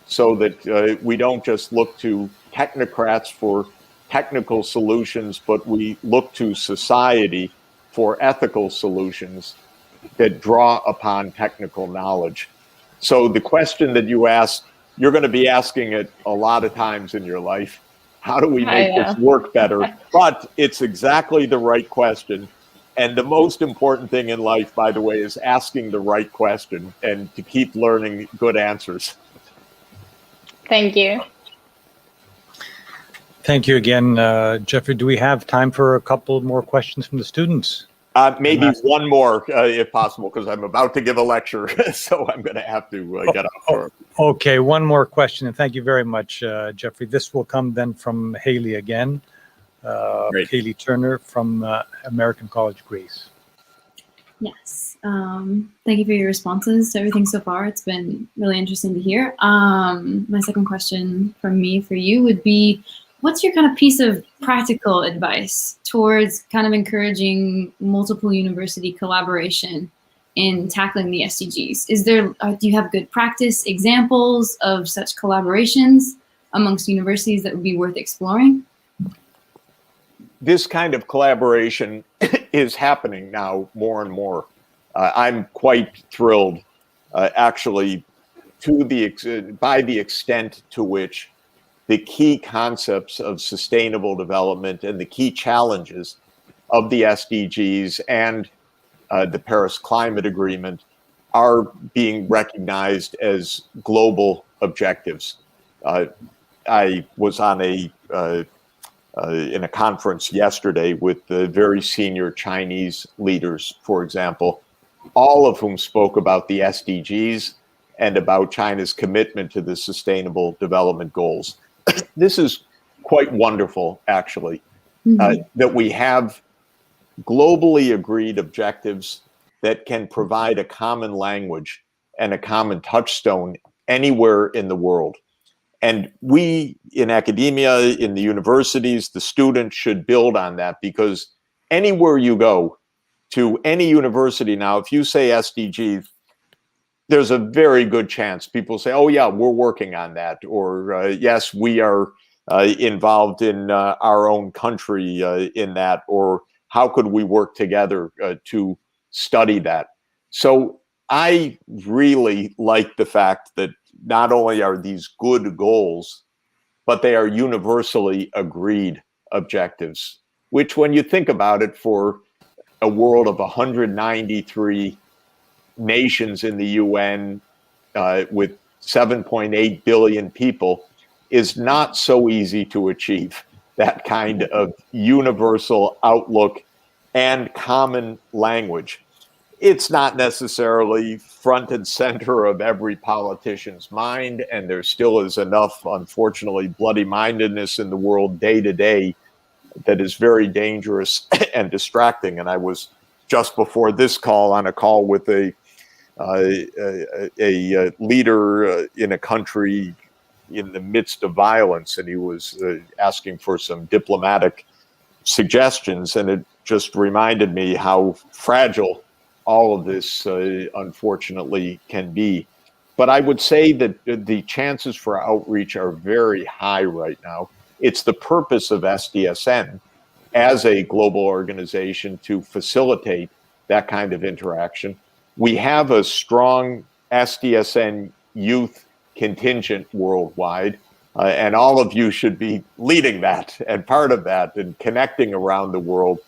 so that we don't just look to technocrats for technical solutions, but we look to society for ethical solutions that draw upon technical knowledge. So the question that you asked, you're going to be asking it a lot of times in your life. How do we make this work better? But it's exactly the right question. And the most important thing in life, by the way, is asking the right question and to keep learning good answers. Thank you. Thank you again, Jeffrey. Do we have time for a couple more questions from the students? Maybe one more, if possible, because I'm about to give a lecture, so I'm going to have to get off for. Okay, one more question, and thank you very much, Jeffrey. This will come then from Haley again. Haley Turner from American College, Greece. Yes. Thank you for your responses to everything so far. It's been really interesting to hear. My second question from me for you would be, what's your kind of piece of practical advice towards kind of encouraging multiple university collaboration in tackling the SDGs? Is there, do you have good practice examples of such collaborations amongst universities that would be worth exploring? This kind of collaboration is happening now more and more. I'm quite thrilled, actually, by the extent to which the key concepts of sustainable development and the key challenges of the SDGs and the Paris Climate Agreement are being recognized as global objectives. I was on in a conference yesterday with the very senior Chinese leaders, for example, all of whom spoke about the SDGs and about China's commitment to the Sustainable Development Goals. this is quite wonderful, actually, that we have globally agreed objectives that can provide a common language and a common touchstone anywhere in the world. And we in academia, in the universities, the students should build on that, because anywhere you go to any university now, if you say SDGs, there's a very good chance people say, oh yeah, we're working on that. Or yes, we are involved in our own country in that. Or how could we work together to study that? So I really like the fact that not only are these good goals, but they are universally agreed objectives, which when you think about it, for a world of 193 nations in the UN with 7.8 billion people, is not so easy to achieve that kind of universal outlook and common language. It's not necessarily front and center of every politician's mind, and there still is enough, unfortunately, bloody-mindedness in the world day to day that is very dangerous and distracting. And I was just before this call on a call with a leader in a country in the midst of violence, and he was asking for some diplomatic suggestions, and it just reminded me how fragile all of this unfortunately can be. But I would say that the chances for outreach are very high right now. It's the purpose of SDSN as a global organization to facilitate that kind of interaction. We have a strong SDSN youth contingent worldwide, and all of you should be leading that and part of that and connecting around the world.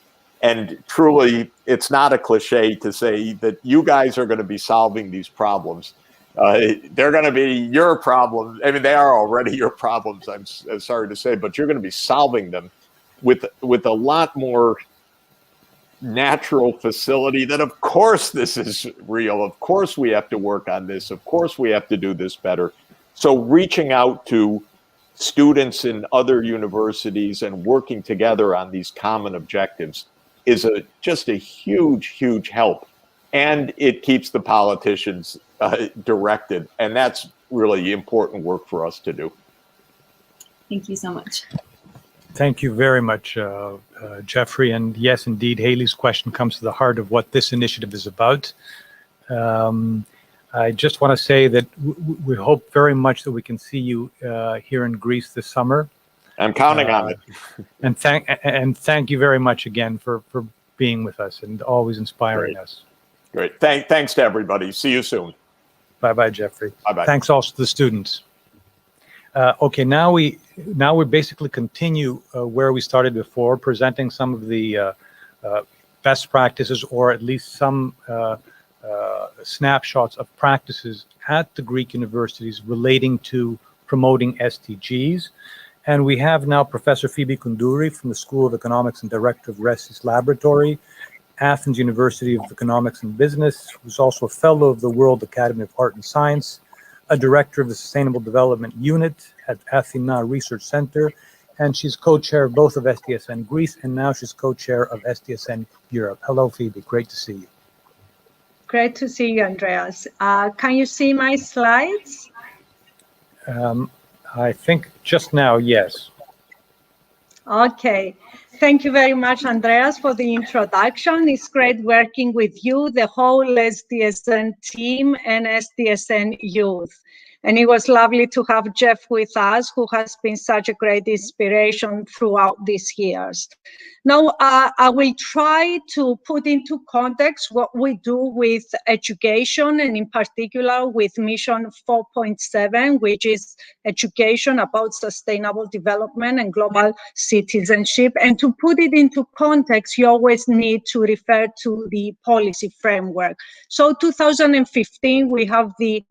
And truly, it's not a cliche to say that you guys are going to be solving these problems. They're going to be your problems. I mean, they are already your problems, I'm sorry to say, but you're going to be solving them with a lot more natural facility that, of course, this is real. Of course, we have to work on this. Of course, we have to do this better. So reaching out to students in other universities and working together on these common objectives is just a huge, huge help. And it keeps the politicians directed. And that's really important work for us to do. Thank you so much. Thank you very much, Jeffrey. And yes, indeed, Haley's question comes to the heart of what this initiative is about. I just want to say that we hope very much that we can see you here in Greece this summer. I'm counting on it. And thank you very much again for being with us and always inspiring us. Great. Thanks to everybody. See you soon. Bye-bye, Jeffrey. Bye-bye. Thanks also to the students. Okay, now we basically continue where we started before, presenting some of the best practices, or at least some snapshots of practices at the Greek universities relating to promoting SDGs. And we have now Professor Phoebe Koundouri from the School of Economics and Director of RESIS Laboratory, Athens University of Economics and Business, who's also a Fellow of the World Academy of Art and Science, a Director of the Sustainable Development Unit at Athena Research Center, and she's co-chair of both of SDSN Greece, and now she's co-chair of SDSN Europe. Hello, Phoebe. Great to see you. Great to see you, Andreas. Can you see my slides? I think just now, yes. Okay. Thank you very much, Andreas, for the introduction. It's great working with you, the whole SDSN team and SDSN Youth. And it was lovely to have Jeff with us, who has been such a great inspiration throughout these years. Now, I will try to put into context what we do with education, and in particular with Mission 4.7, which is education about sustainable development and global citizenship. And to put it into context, you always need to refer to the policy framework. So 2015, we have the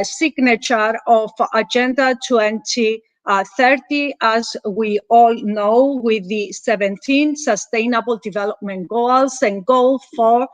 signature of Agenda 2030, as we all know, with the 17 Sustainable Development Goals and Goal 4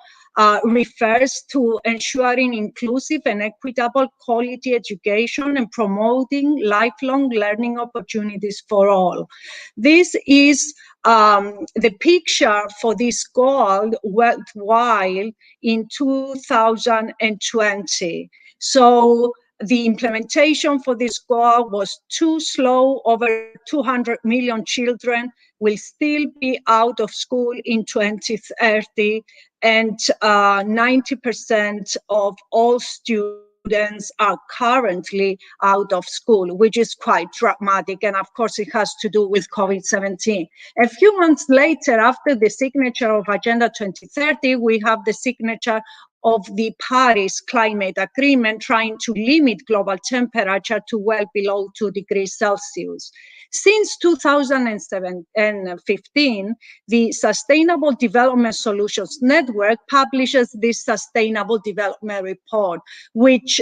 refers to ensuring inclusive and equitable quality education and promoting lifelong learning opportunities for all. This is the picture for this goal worldwide in 2020. So the implementation for this goal was too slow. Over 200 million children will still be out of school in 2030, and 90% of all students are currently out of school, which is quite dramatic. And of course, it has to do with COVID-19. A few months later, after the signature of Agenda 2030, we have the signature of the Paris Climate Agreement, trying to limit global temperature to well below 2 degrees Celsius. Since 2015, the Sustainable Development Solutions Network publishes this Sustainable Development Report, which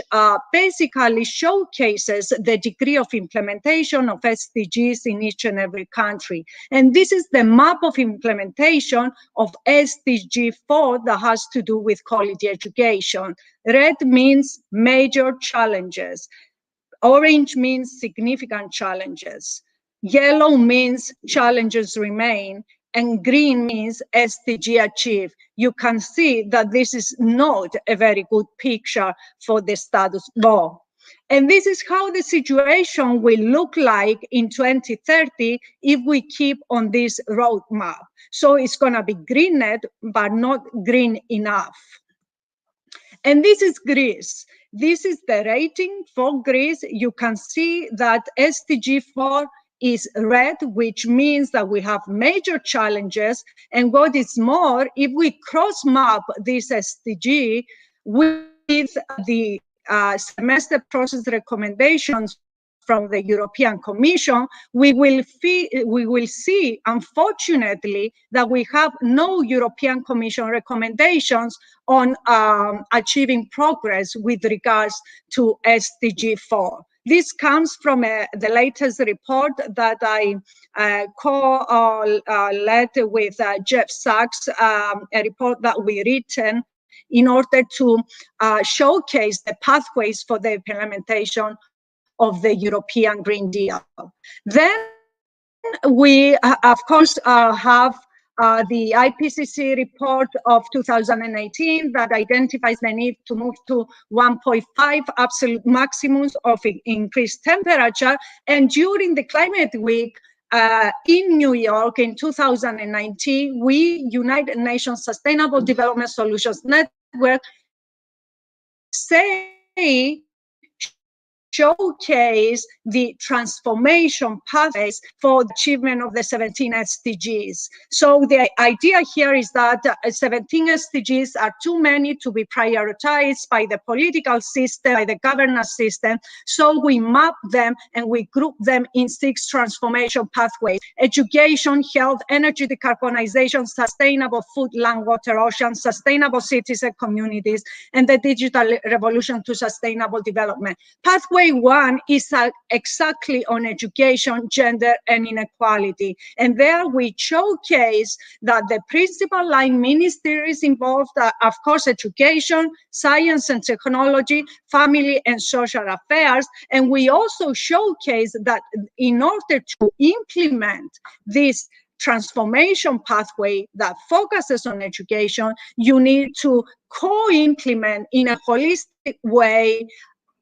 basically showcases the degree of implementation of SDGs in each and every country. And this is the map of implementation of SDG 4 that has to do with quality education. Red means major challenges. Orange means significant challenges. Yellow means challenges remain, and green means SDG achieved. You can see that this is not a very good picture for the status quo. And this is how the situation will look like in 2030 if we keep on this roadmap. So it's going to be greened, but not green enough. And this is Greece. This is the rating for Greece. You can see that SDG 4 is red, which means that we have major challenges. And what is more, if we cross-map this SDG with the semester process recommendations from the European Commission, we will see, unfortunately, that we have no European Commission recommendations on achieving progress with regards to SDG 4. This comes from the latest report that I co-led with Jeff Sachs, a report that we written in order to showcase the pathways for the implementation of the European Green Deal. Then we, of course, have the IPCC report of 2018 that identifies the need to move to 1.5 absolute maximums of increased temperature. And during the Climate Week in New York in 2019, we, United Nations Sustainable Development Solutions Network, showcase the transformation pathways for the achievement of the 17 SDGs. So the idea here is that 17 SDGs are too many to be prioritized by the political system, by the governance system. So we map them and we group them in 6 transformation pathways: education, health, energy decarbonization, sustainable food, land, water, ocean, sustainable cities and communities, and the digital revolution to sustainable development. Pathway 1 is exactly on education, gender, and inequality. And there we showcase that the principal line ministries involved are, of course, education, science and technology, family and social affairs. And we also showcase that in order to implement this transformation pathway that focuses on education, you need to co-implement in a holistic way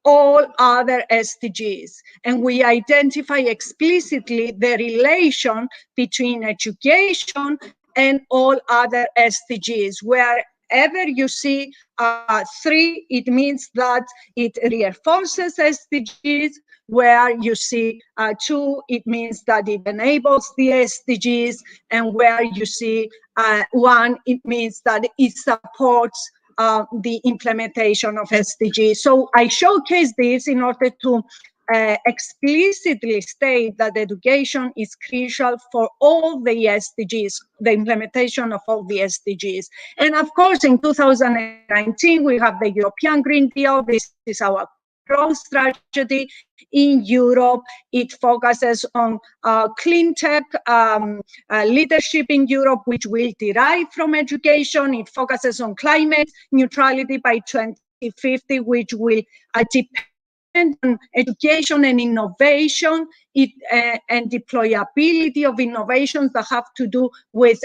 all other SDGs. And we identify explicitly the relation between education and all other SDGs. Wherever you see 3, it means that it reinforces SDGs. Where you see 2, it means that it enables the SDGs. And where you see 1, it means that it supports the implementation of SDGs. So I showcase this in order to explicitly state that education is crucial for all the SDGs, the implementation of all the SDGs. And of course, in 2019, we have the European Green Deal. This is our growth strategy in Europe. It focuses on clean tech leadership in Europe, which will derive from education. It focuses on climate neutrality by 2050, which will depend on education and innovation, and deployability of innovations that have to do with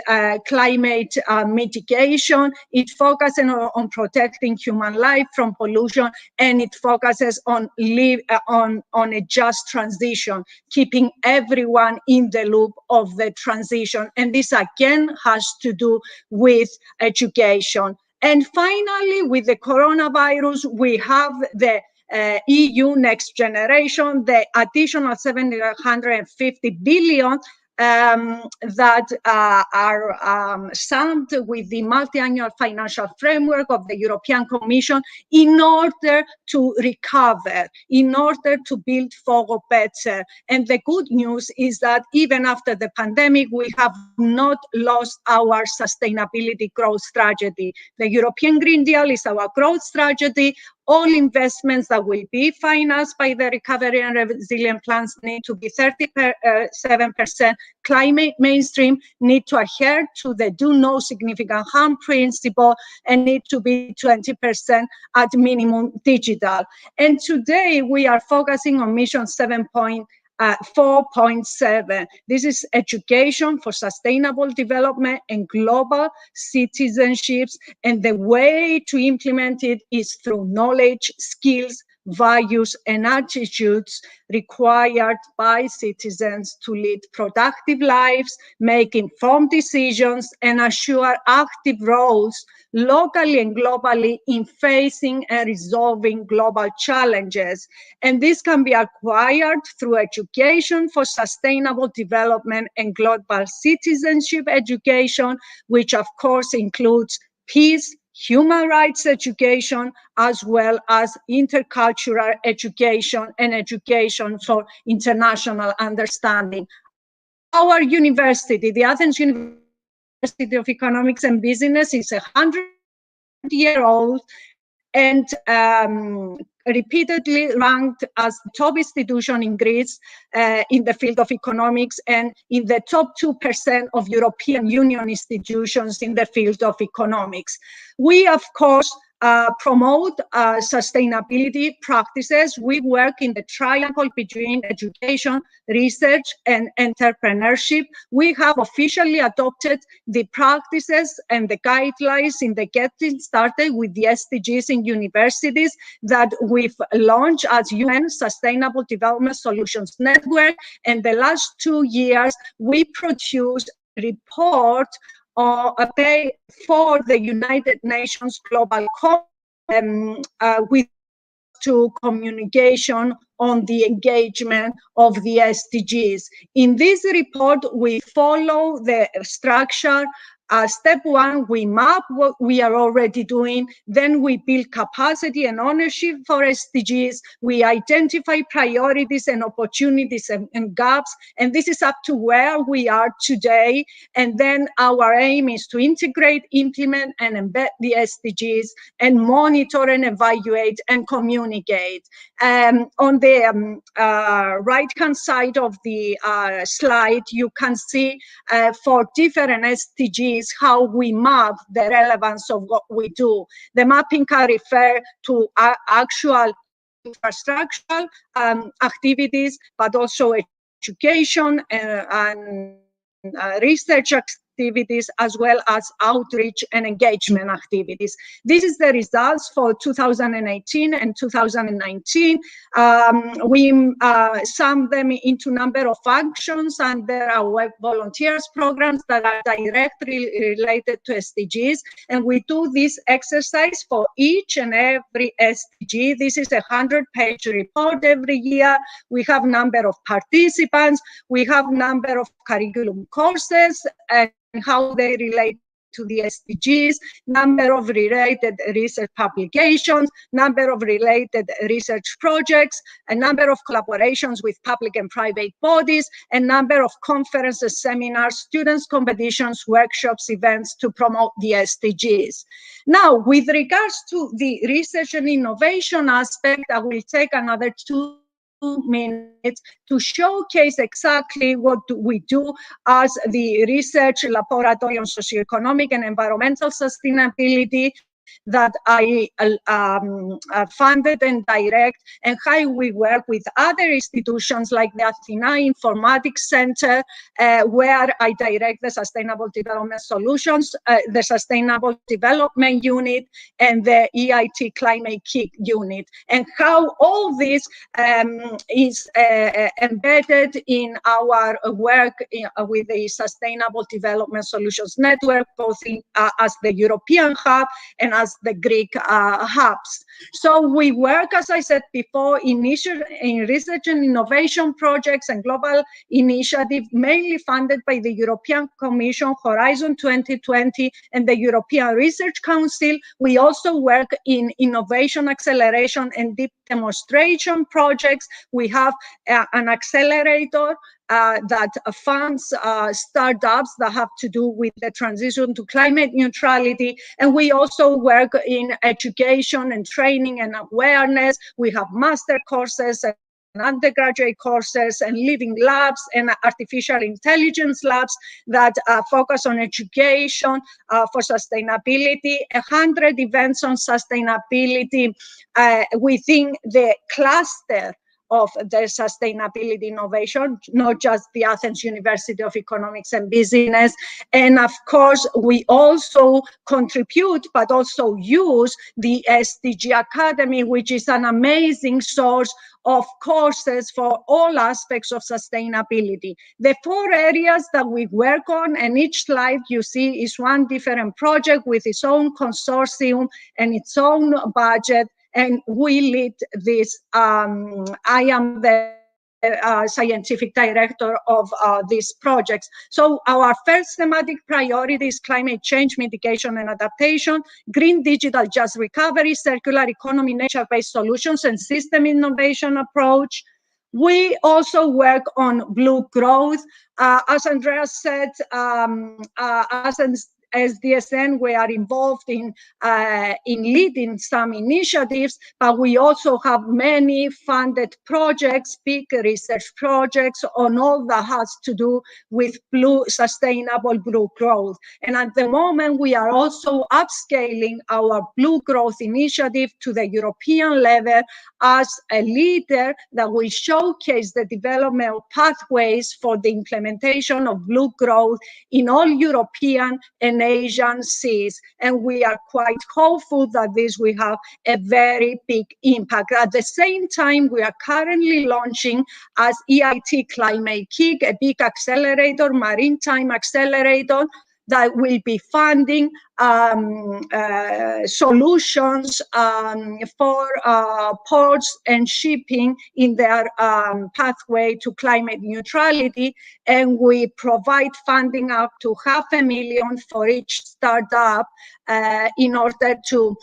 climate mitigation. It focuses on protecting human life from pollution, and it focuses on a just transition, keeping everyone in the loop of the transition. And this again has to do with education. And finally, with the coronavirus, we have the EU Next Generation, the additional 750 billion that are summed with the multi-annual financial framework of the European Commission in order to recover, in order to build forward better. And the good news is that even after the pandemic, we have not lost our sustainability growth strategy. The European Green Deal is our growth strategy. All investments that will be financed by the recovery and resilience plans need to be 37% climate mainstream, need to adhere to the do no significant harm principle, and need to be 20% at minimum digital. And today we are focusing on mission 4.7. This is education for sustainable development and global citizenships. And the way to implement it is through knowledge, skills, values, and attitudes required by citizens to lead productive lives, make informed decisions, and assure active roles locally and globally in facing and resolving global challenges. And this can be acquired through education for sustainable development and global citizenship education, which of course includes peace, human rights education, as well as intercultural education and education for international understanding. Our university, the Athens University of Economics and Business, is 100-year-old and repeatedly ranked as the top institution in Greece in the field of economics, and in the top 2% of European Union institutions in the field of economics. We, of course, promote sustainability practices. We work in the triangle between education, research, and entrepreneurship. We have officially adopted the practices and the guidelines in the Getting Started with the SDGs in universities that we've launched as UN Sustainable Development Solutions Network. And the last 2 years, we produced a report for the United Nations Global Compact with to communication on the engagement of the SDGs. In this report, we follow the structure. Step one, we map what we are already doing. Then we build capacity and ownership for SDGs. We identify priorities and opportunities and gaps. And this is up to where we are today. And then our aim is to integrate, implement, and embed the SDGs and monitor and evaluate and communicate. On the right-hand side of the slide, you can see for different SDGs how we map the relevance of what we do. The mapping can refer to actual infrastructural activities, but also education and research activities, as well as outreach and engagement activities. This is the results for 2018 and 2019. We sum them into number of functions, and there are web volunteers programs that are directly related to SDGs. And we do this exercise for each and every SDG. This is a 100-page report every year. We have number of participants. We have number of curriculum courses and how they relate to the SDGs, number of related research publications, number of related research projects, a number of collaborations with public and private bodies, a number of conferences, seminars, students, competitions, workshops, events to promote the SDGs. Now, with regards to the research and innovation aspect, I will take another 2 minutes to showcase exactly what we do as the research laboratory on socioeconomic and environmental sustainability that I funded and direct, and how we work with other institutions like the Athena Informatics Center, where I direct the Sustainable Development Solutions, the Sustainable Development Unit, and the EIT Climate Kick Unit, and how all this is embedded in our work with the Sustainable Development Solutions Network, both in, as the European hub and as the Greek hubs. So we work, as I said before, in research and innovation projects and global initiatives, mainly funded by the European Commission, Horizon 2020, and the European Research Council. We also work in innovation acceleration and deep demonstration projects. We have an accelerator that funds startups that have to do with the transition to climate neutrality. And we also work in education and training and awareness. We have master courses and undergraduate courses and living labs and artificial intelligence labs that focus on education for sustainability, 100 events on sustainability within the cluster of the sustainability innovation, not just the Athens University of Economics and Business. And of course, we also contribute, but also use the SDG Academy, which is an amazing source of courses for all aspects of sustainability. The 4 areas that we work on, and each slide you see is one different project with its own consortium and its own budget, and we lead this. I am the scientific director of these projects. So our first thematic priority is climate change mitigation and adaptation, green digital just recovery, circular economy, nature-based solutions, and system innovation approach. We also work on blue growth. As Andreas said, as DSN, we are involved in leading some initiatives, but we also have many funded projects, big research projects on all that has to do with sustainable blue growth. And at the moment, we are also upscaling our blue growth initiative to the European level as a leader that will showcase the development of pathways for the implementation of blue growth in all European and Asian seas. And we are quite hopeful that this will have a very big impact. At the same time, we are currently launching as EIT Climate Kick, a big accelerator, maritime accelerator, that will be funding solutions for ports and shipping in their pathway to climate neutrality. And we provide funding up to $500,000 for each startup in order to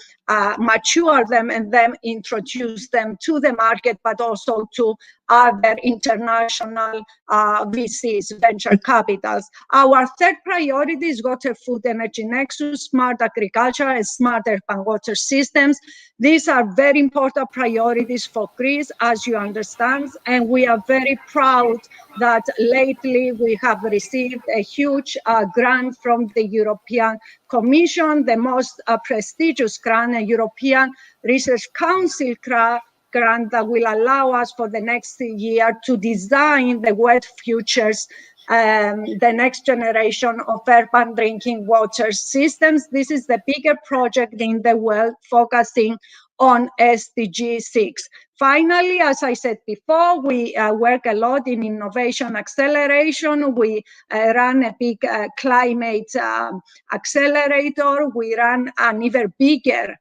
mature them and then introduce them to the market, but also to other international VCs, venture capitals. Our third priority is water, food, energy nexus, smart agriculture, and smart urban water systems. These are very important priorities for Greece, as you understand, and we are very proud that lately we have received a huge grant from the European Commission, the most prestigious grant, a European Research Council grant that will allow us for the next year to design the wet futures, the next generation of urban drinking water systems. This is the bigger project in the world focusing on SDG 6. Finally, as I said before, we work a lot in innovation acceleration. We run a big climate accelerator. We run an even bigger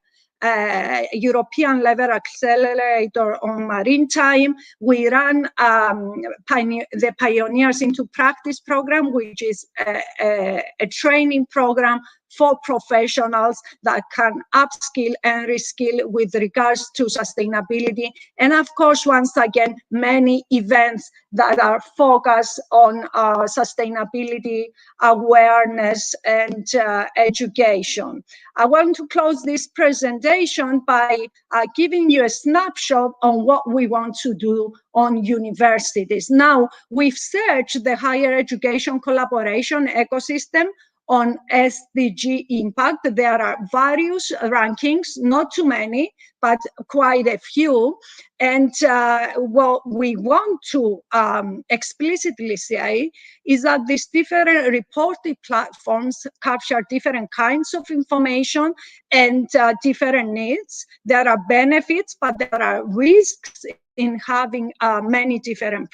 European level accelerator on maritime. We run the Pioneers into Practice program, which is a training program for professionals that can upskill and reskill with regards to sustainability. And of course, once again, many events that are focused on sustainability, awareness, and education. I want to close this presentation by giving you a snapshot on what we want to do on universities. Now, we've searched the higher education collaboration ecosystem on SDG impact. There are various rankings, not too many, but quite a few. And what we want to explicitly say is that these different reported platforms capture different kinds of information and different needs. There are benefits, but there are risks in having many different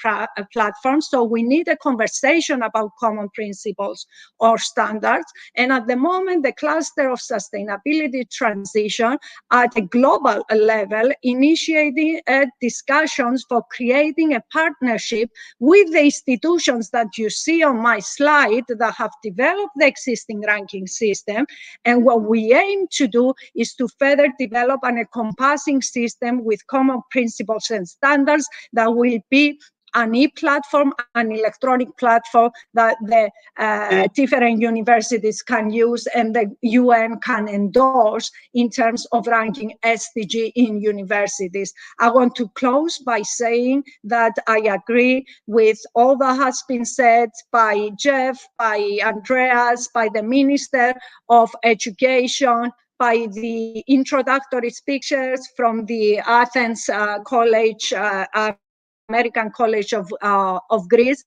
platforms. So we need a conversation about common principles or standards. And at the moment, the cluster of sustainability transition at a global level initiating discussions for creating a partnership with the institutions that you see on my slide that have developed the existing ranking system. And what we aim to do is to further develop an encompassing system with common principles and standards that will be an e-platform, an electronic platform that the different universities can use and the UN can endorse in terms of ranking SDG in universities. I want to close by saying that I agree with all that has been said by Jeff, by Andreas, by the Minister of Education, by the introductory speakers from the Athens College, American College of Greece,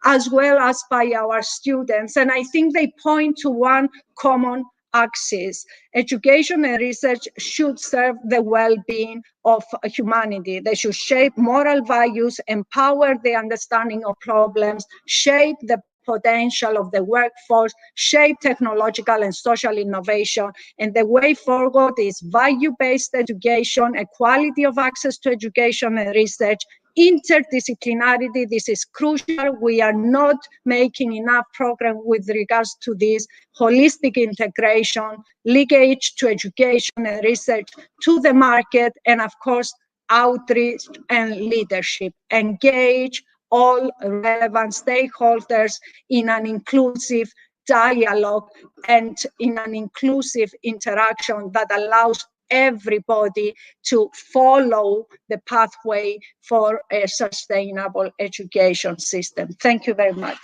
as well as by our students. And I think they point to one common axis. Education and research should serve the well-being of humanity. They should shape moral values, empower the understanding of problems, shape the potential of the workforce, shape technological and social innovation. And the way forward is value-based education, equality of access to education and research, interdisciplinarity. This is crucial. We are not making enough progress with regards to this. Holistic integration, linkage to education and research, to the market, and of course, outreach and leadership. Engage all relevant stakeholders in an inclusive dialogue and in an inclusive interaction that allows everybody to follow the pathway for a sustainable education system. Thank you very much.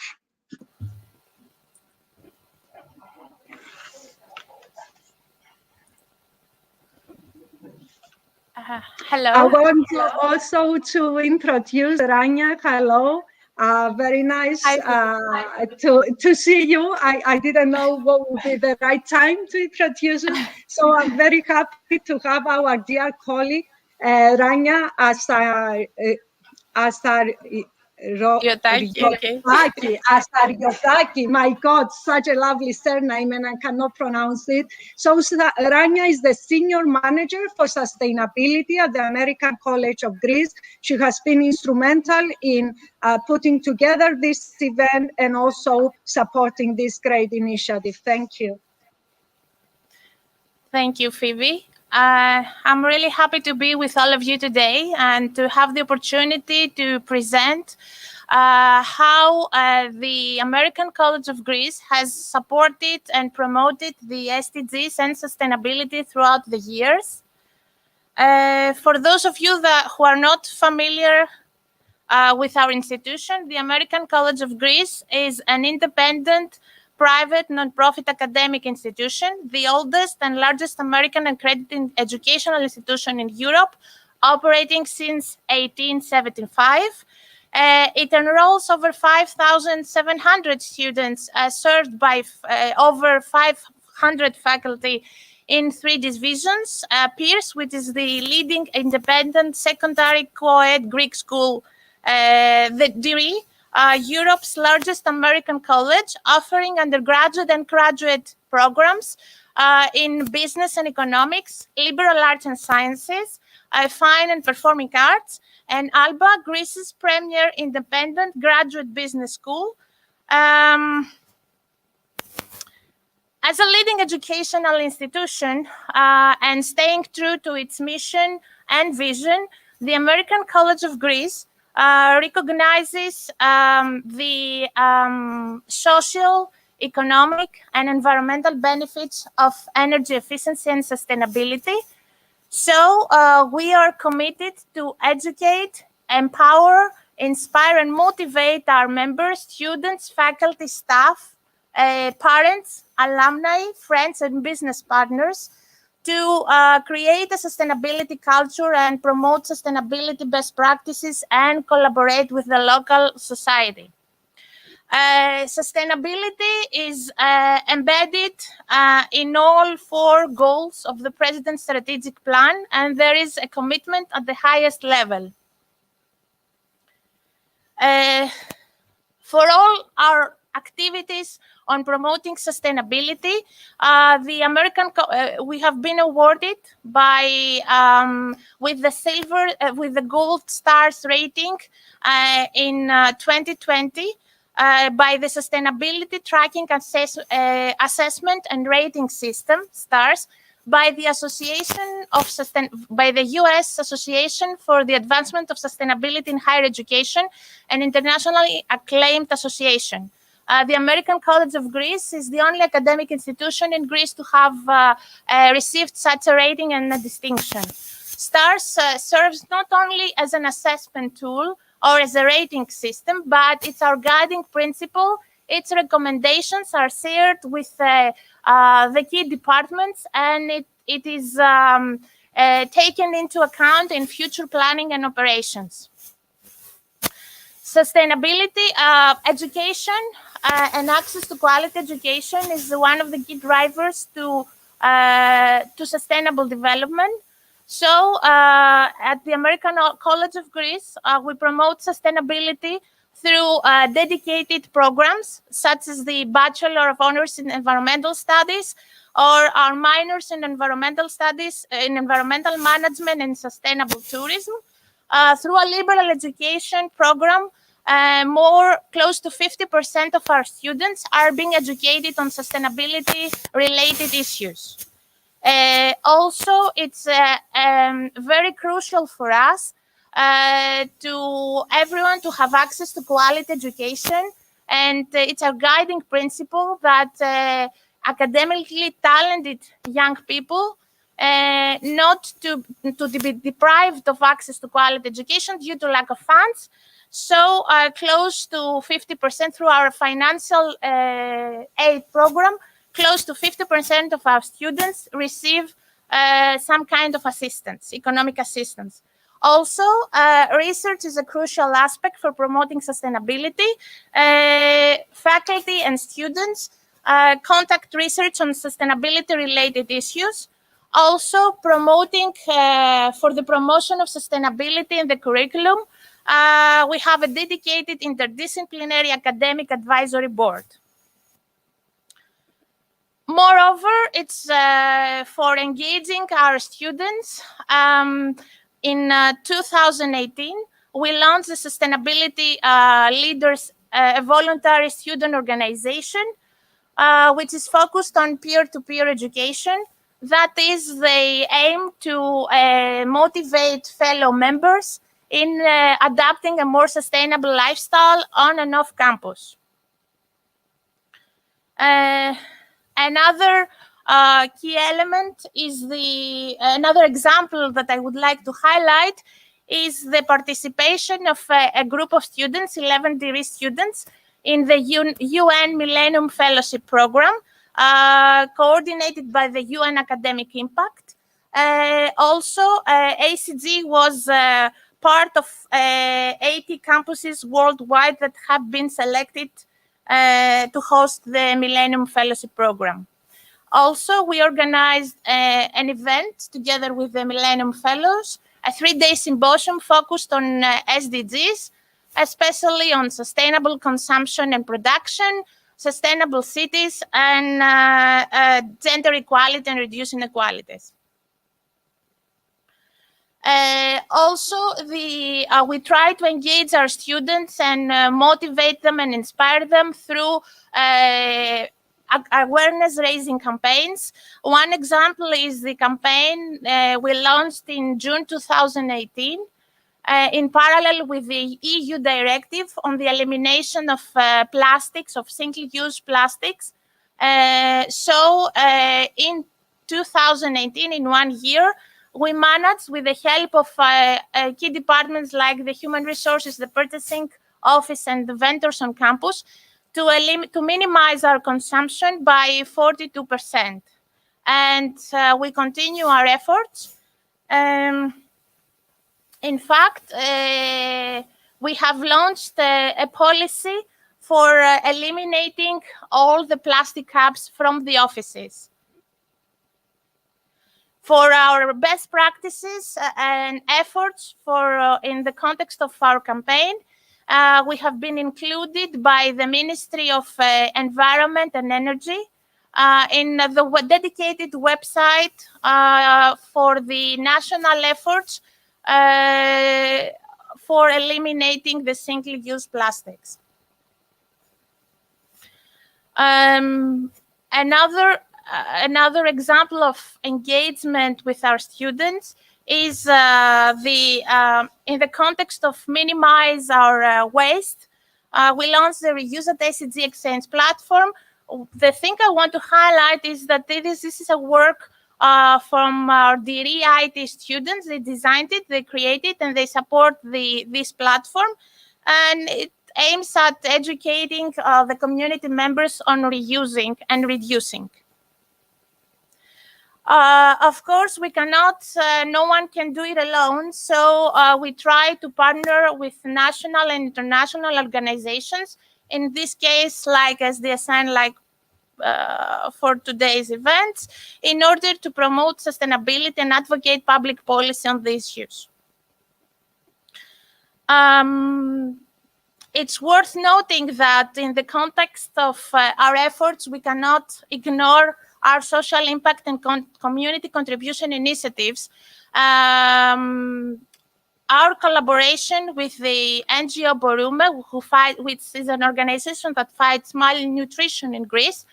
Hello. I want also to introduce Rania. Hello. Very nice to see you. I didn't know what would be the right time to introduce you. So I'm very happy to have our dear colleague, Rania Asariotaki. My God, such a lovely surname, and I cannot pronounce it. So Rania is the senior manager for sustainability at the American College of Greece. She has been instrumental in putting together this event and also supporting this great initiative. Thank you. Thank you, Phoebe. I'm really happy to be with all of you today and to have the opportunity to present how the American College of Greece has supported and promoted the SDGs and sustainability throughout the years. For those of you who are not familiar with our institution, the American College of Greece is an independent private non-profit academic institution, the oldest and largest American accredited educational institution in Europe, operating since 1875. It enrolls over 5,700 students, served by over 500 faculty in 3 divisions. Pierce, which is the leading independent secondary co-ed Greek school, the Deree, Europe's largest American college, offering undergraduate and graduate programs in business and economics, liberal arts and sciences, fine and performing arts, and Alba, Greece's premier independent graduate business school. As a leading educational institution and staying true to its mission and vision, the American College of Greece recognizes the social, economic, and environmental benefits of energy efficiency and sustainability. So we are committed to educate, empower, inspire, and motivate our members, students, faculty, staff, parents, alumni, friends, and business partners to create a sustainability culture and promote sustainability best practices and collaborate with the local society. Sustainability is embedded in all 4 goals of the President's strategic plan, and there is a commitment at the highest level. For all our activities on promoting sustainability, we have been awarded by with the Gold Stars rating in 2020 by the Sustainability Tracking Assessment and Rating System (STARS) by the U.S. Association for the Advancement of Sustainability in Higher Education, an internationally acclaimed association. The American College of Greece is the only academic institution in Greece to have received such a rating and a distinction. STARS serves not only as an assessment tool or as a rating system, but it's our guiding principle. Its recommendations are shared with the key departments, and it is taken into account in future planning and operations. Sustainability, education, and access to quality education is one of the key drivers to sustainable development. So at the American College of Greece, we promote sustainability through dedicated programs, such as the Bachelor of Honors in Environmental Studies, or our minors in environmental studies, in environmental management and sustainable tourism. Through a liberal education program, more close to 50% of our students are being educated on sustainability-related issues. Also, it's very crucial for us to everyone to have access to quality education, and it's our guiding principle that academically talented young people not to be deprived of access to quality education due to lack of funds. So close to 50% through our financial aid program, close to 50% of our students receive some kind of assistance, economic assistance. Also, research is a crucial aspect for promoting sustainability. Faculty and students conduct research on sustainability-related issues. Also, promoting for the promotion of sustainability in the curriculum, we have a dedicated interdisciplinary academic advisory board. Moreover, it's for engaging our students. In 2018, we launched the Sustainability Leaders, a voluntary student organization, which is focused on peer-to-peer education. That is, they aim to motivate fellow members in adapting a more sustainable lifestyle on and off campus. Another key element is another example that I would like to highlight is the participation of a group of students, 11 Deree students, in the UN Millennium Fellowship Program, coordinated by the UN Academic Impact. Also, ACG was part of 80 campuses worldwide that have been selected to host the Millennium Fellowship Program. Also, we organized an event together with the Millennium Fellows, a 3-day symposium focused on SDGs, especially on sustainable consumption and production, sustainable cities, and gender equality and reducing inequalities. Also, we try to engage our students and motivate them and inspire them through awareness raising campaigns. One example is the campaign we launched in June 2018 in parallel with the EU directive on the elimination of plastics, of single-use plastics. So in 2018, in 1 year, we managed, with the help of key departments like the human resources, the purchasing office, and the vendors on campus, to minimize our consumption by 42%. And we continue our efforts. In fact, we have launched a policy for eliminating all the plastic cups from the offices. For our best practices and efforts in the context of our campaign, we have been included by the Ministry of Environment and Energy in the dedicated website for the national efforts for eliminating the single-use plastics. Another example of engagement with our students is in the context of minimize our waste. We launched the Reuse at SDG Exchange platform. The thing I want to highlight is that this is a work from our Deree IT students. They designed it, they created, and they support this platform. And it aims at educating the community members on reusing and reducing. Of course, we cannot, no one can do it alone. So we try to partner with national and international organizations. In this case, like SDSN, like for today's events, in order to promote sustainability and advocate public policy on these issues. It's worth noting that in the context of our efforts, we cannot ignore our social impact and community contribution initiatives. Our collaboration with the NGO Borume, which is an organization that fights malnutrition in Greece,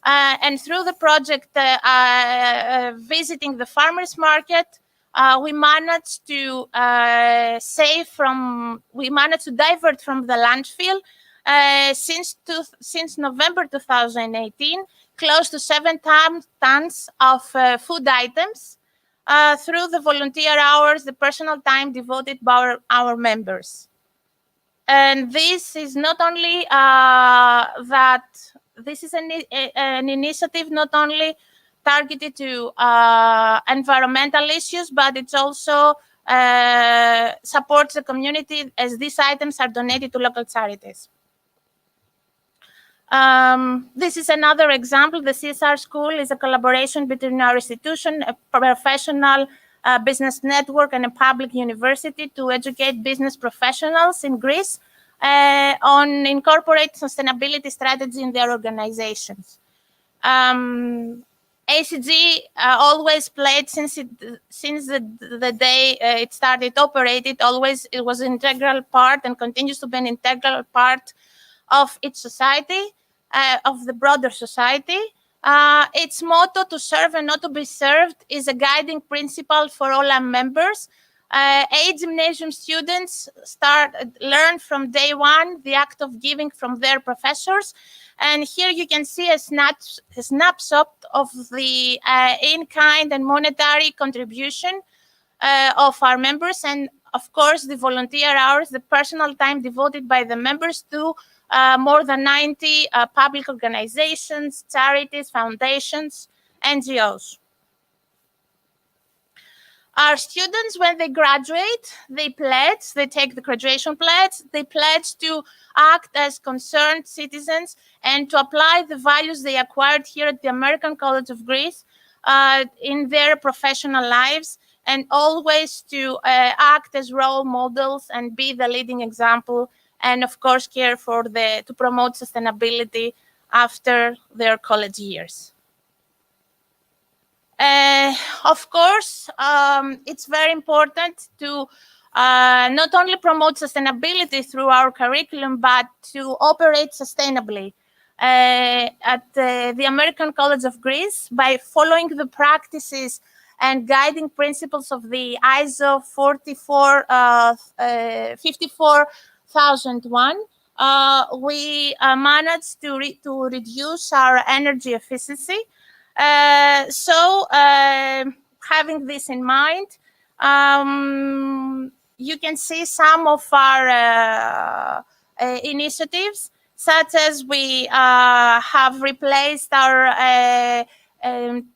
and through the project visiting the farmers market, we managed to divert from the landfill since November 2018, close to 7 tons of food items through the volunteer hours, the personal time devoted by our members. And this is not only this is an initiative not only targeted to environmental issues, but it also supports the community as these items are donated to local charities. This is another example. The CSR School is a collaboration between our institution, a professional business network, and a public university to educate business professionals in Greece on incorporate sustainability strategy in their organizations. ACG always played since the day it started operated. It was an integral part and continues to be an integral part of its society, of the broader society. Its motto, to serve and not to be served, is a guiding principle for all our members. 8 gymnasium students learn from day one the act of giving from their professors. And here you can see a snapshot of the in-kind and monetary contribution of our members, and of course the volunteer hours, the personal time devoted by the members to more than 90 public organizations, charities, foundations, NGOs. Our students, when they graduate, they take the graduation pledge, they pledge to act as concerned citizens and to apply the values they acquired here at the American College of Greece in their professional lives, and always to act as role models and be the leading example, and of course care to promote sustainability after their college years. Of course, it's very important to not only promote sustainability through our curriculum, but to operate sustainably. at the American College of Greece by following the practices and guiding principles of the ISO 54001. We managed to reduce our energy efficiency. Having this in mind, you can see some of our initiatives, such as we have replaced our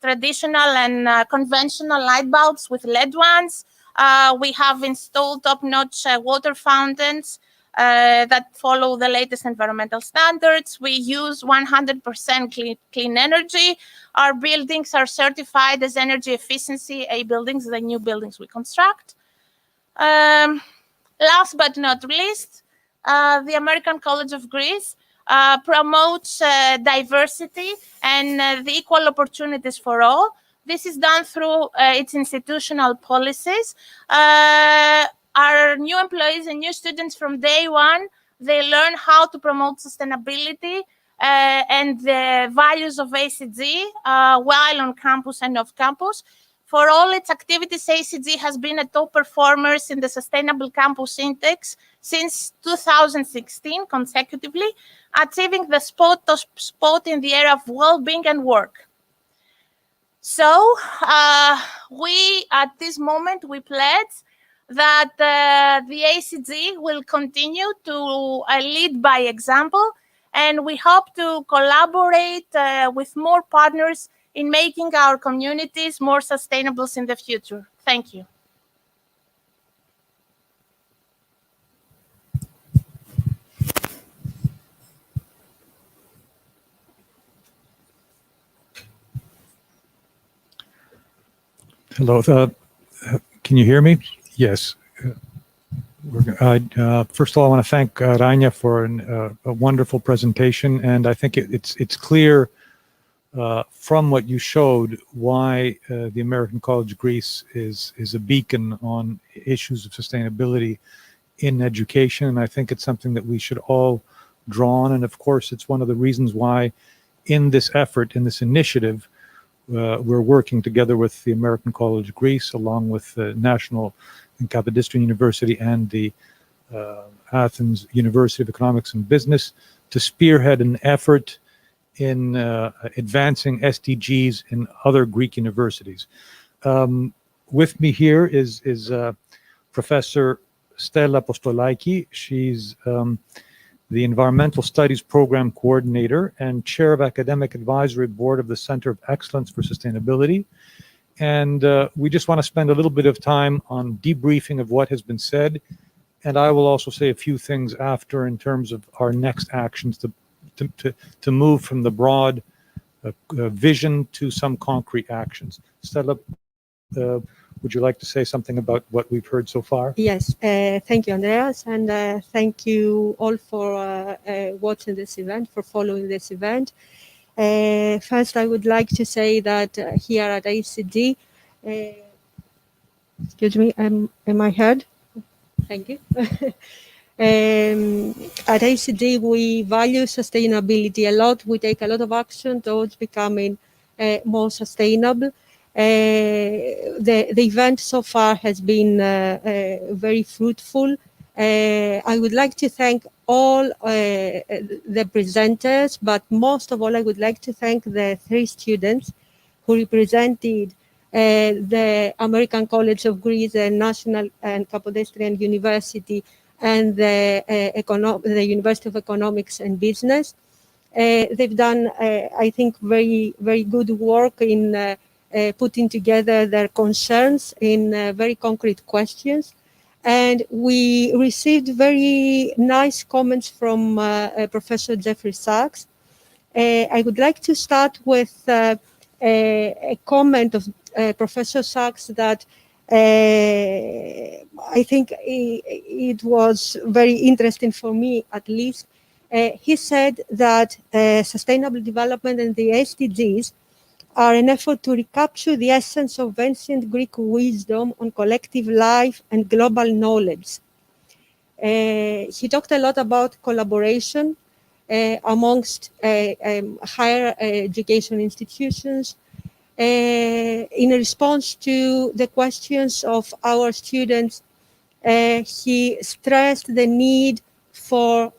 traditional and conventional light bulbs with LED ones. We have installed top-notch water fountains that follow the latest environmental standards. We use 100% clean energy. Our buildings are certified as energy efficiency A buildings, the new buildings we construct. Last but not least, the American College of Greece promotes diversity and the equal opportunities for all. This is done through its institutional policies. Our new employees and new students from day one, they learn how to promote sustainability and the values of ACG while on campus and off campus. For all its activities, ACG has been a top performer in the Sustainable Campus Index since 2016 consecutively, achieving the spot in the area of well-being and work. So we, at this moment, we pledge that the ACG will continue to lead by example, and we hope to collaborate with more partners in making our communities more sustainable in the future. Thank you. Hello, can you hear me? Yes. First of all, I want to thank Rania for a wonderful presentation, and I think it's clear from what you showed why the American College of Greece is a beacon on issues of sustainability in education, and I think it's something that we should all draw on. And of course, it's one of the reasons why in this effort, in this initiative, we're working together with the American College of Greece, along with the National and Kapodistrian University and the Athens University of Economics and Business to spearhead an effort in advancing SDGs in other Greek universities. With me here is Professor Stella Apostolaki. She's the Environmental Studies Program Coordinator and Chair of Academic Advisory Board of the Center of Excellence for Sustainability. And we just want to spend a little bit of time on debriefing of what has been said. And I will also say a few things after in terms of our next actions to move from the broad vision to some concrete actions. Stella, would you like to say something about what we've heard so far? Yes, thank you, Andreas, and thank you all for watching this event, for following this event. First, I would like to say that here at ACG, excuse me, am I heard? Thank you. At ACG, we value sustainability a lot. We take a lot of action towards becoming more sustainable. The event so far has been very fruitful. I would like to thank all the presenters, but most of all, I would like to thank the 3 students who represented the American College of Greece, the National and Kapodistrian University, and the University of Economics and Business. They've done, I think, very, very good work in putting together their concerns in very concrete questions. And we received very nice comments from Professor Jeffrey Sachs. I would like to start with a comment of Professor Sachs that I think it was very interesting for me, at least. He said that sustainable development and the SDGs are an effort to recapture the essence of ancient Greek wisdom on collective life and global knowledge. He talked a lot about collaboration, amongst higher education institutions in response to the questions of our students. He stressed the need for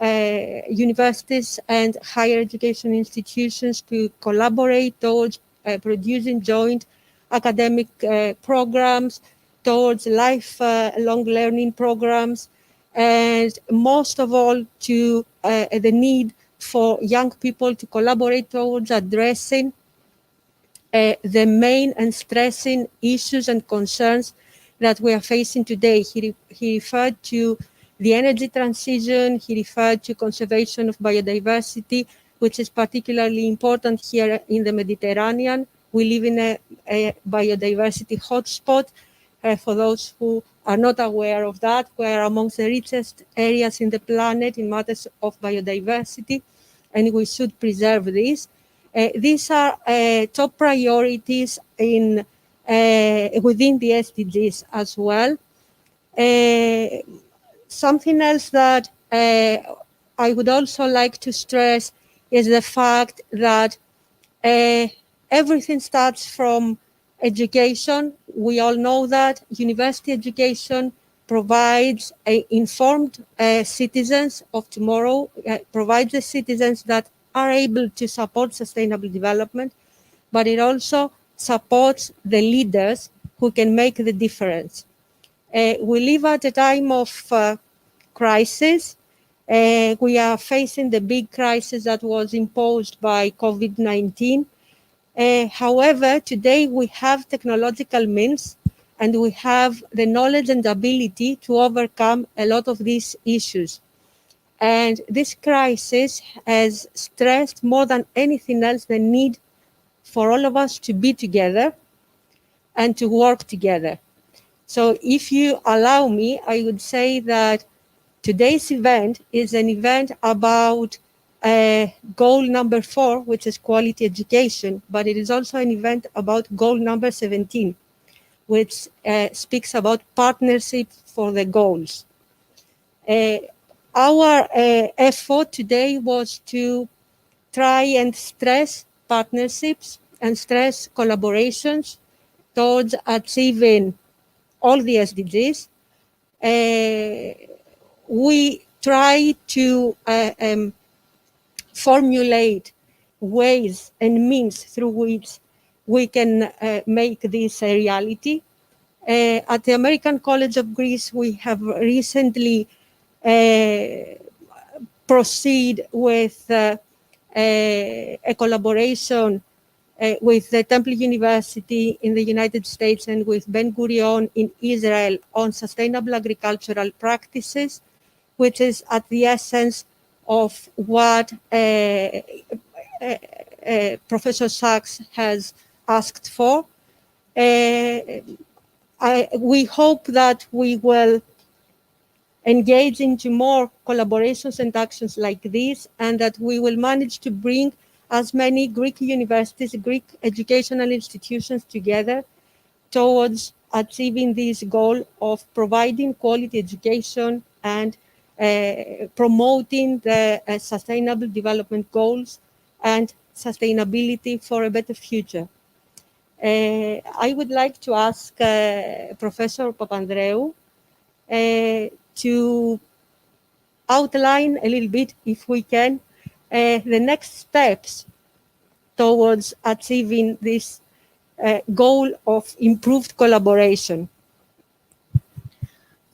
universities and higher education institutions to collaborate towards producing joint academic programs, towards lifelong learning programs, and most of all to the need for young people to collaborate towards addressing the main and stressing issues and concerns that we are facing today. He referred to the energy transition, he referred to conservation of biodiversity, which is particularly important here in the Mediterranean. We live in a biodiversity hotspot. For those who are not aware of that, we are amongst the richest areas in the planet in matters of biodiversity, and we should preserve this. These are top priorities in within the SDGs as well. Something else that I would also like to stress is the fact that everything starts from education. We all know that university education provides informed citizens of tomorrow, provides the citizens that are able to support sustainable development, but it also supports the leaders who can make the difference. We live at a time of crisis. We are facing the big crisis that was imposed by COVID-19. However, today we have technological means and we have the knowledge and ability to overcome a lot of these issues. And this crisis has stressed more than anything else the need for all of us to be together and to work together. So if you allow me, I would say that today's event is an event about goal number 4, which is quality education, but it is also an event about goal number 17, which speaks about partnership for the goals. Our effort today was to try and stress partnerships and stress collaborations towards achieving all the SDGs. We try to formulate ways and means through which we can make this a reality. At the American College of Greece, we have recently proceed with a collaboration with the Temple University in the United States and with Ben Gurion in Israel on sustainable agricultural practices, which is at the essence of what Professor Sachs has asked for. We hope that we will engage into more collaborations and actions like this, and that we will manage to bring as many Greek universities, Greek educational institutions together towards achieving this goal of providing quality education and promoting the sustainable development goals and sustainability for a better future. I would like to ask Professor Papandreou to outline a little bit, if we can, the next steps towards achieving this goal of improved collaboration.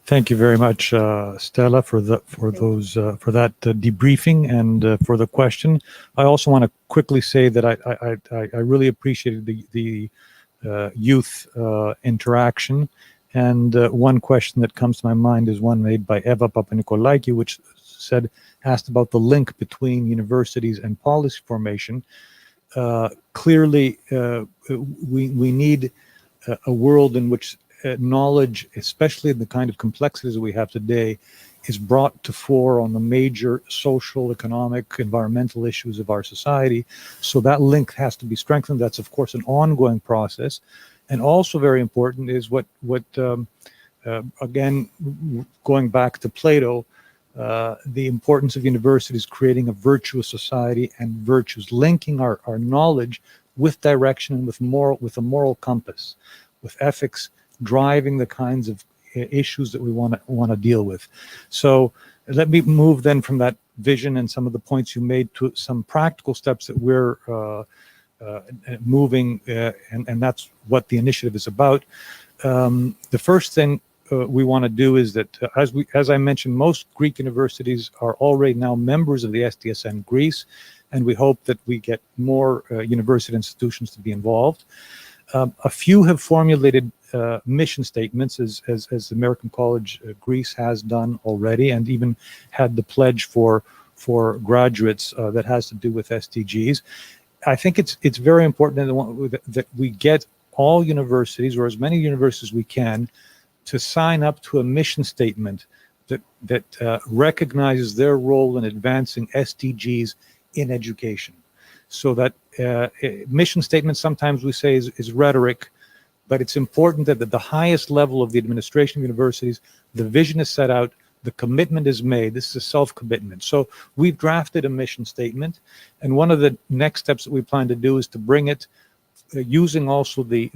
Thank you very much, Stella, for that debriefing and for the question. I also want to quickly say that I really appreciated the youth interaction. And one question that comes to my mind is one made by Eva Papanikolaiki, which asked about the link between universities and policy formation. Clearly, we need a world in which knowledge, especially in the kind of complexities we have today, is brought to fore on the major social, economic, environmental issues of our society. So that link has to be strengthened. That's, of course, an ongoing process. And also very important is what again, going back to Plato, the importance of universities creating a virtuous society and virtues, linking our knowledge with direction and with a moral compass, with ethics driving the kinds of issues that we want to deal with. So let me move then from that vision and some of the points you made to some practical steps that we're moving, and that's what the initiative is about. The first thing we want to do is that, as I mentioned, most Greek universities are already now members of the SDSN Greece, and we hope that we get more university institutions to be involved. A few have formulated mission statements, as the American College Greece has done already, and even had the pledge for graduates that has to do with SDGs. I think it's very important that we get all universities, or as many universities as we can, to sign up to a mission statement that recognizes their role in advancing SDGs in education. So that mission statement, sometimes we say, is rhetoric, but it's important that at the highest level of the administration of universities, the vision is set out, the commitment is made. This is a self-commitment. So we've drafted a mission statement, and one of the next steps that we plan to do is to bring it, using also the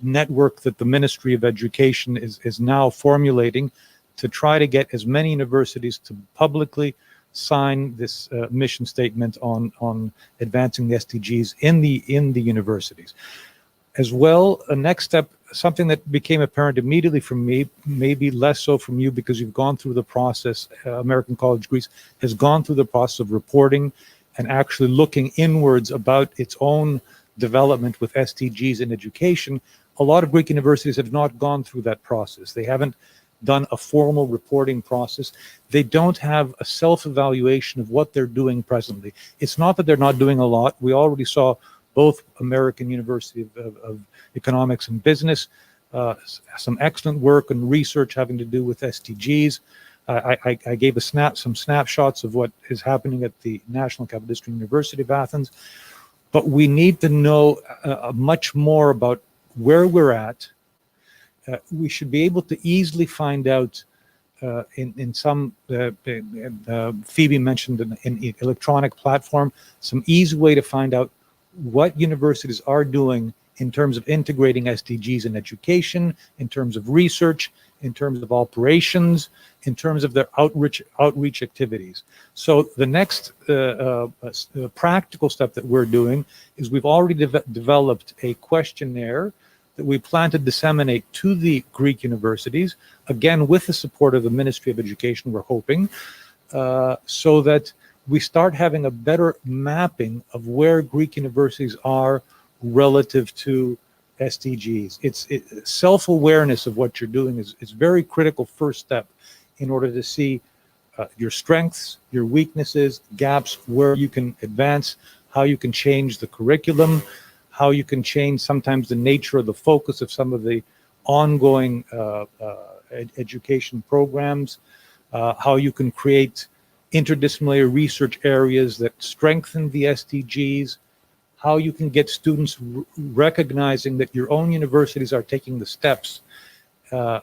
network that the Ministry of Education is now formulating, to try to get as many universities to publicly sign this mission statement on advancing the SDGs in the universities. As well, a next step, something that became apparent immediately from me, maybe less so from you because you've gone through the process, American College Greece has gone through the process of reporting and actually looking inwards about its own development with SDGs in education. A lot of Greek universities have not gone through that process. They haven't done a formal reporting process. They don't have a self-evaluation of what they're doing presently. It's not that they're not doing a lot. We already saw both American University of Economics and Business, some excellent work and research having to do with SDGs. I gave some snapshots of what is happening at the National Capodistria University of Athens, but we need to know much more about where we're at. We should be able to easily find out in some, Phoebe mentioned an electronic platform, some easy way to find out what universities are doing in terms of integrating SDGs in education, in terms of research, in terms of operations, in terms of their outreach activities. So the next practical step that we're doing is we've already developed a questionnaire that we plan to disseminate to the Greek universities, again with the support of the Ministry of Education, we're hoping, so that we start having a better mapping of where Greek universities are relative to SDGs. Self-awareness of what you're doing is very critical first step in order to see your strengths, your weaknesses, gaps, where you can advance, how you can change the curriculum, how you can change sometimes the nature of the focus of some of the ongoing education programs, how you can create interdisciplinary research areas that strengthen the SDGs, how you can get students recognizing that your own universities are taking the steps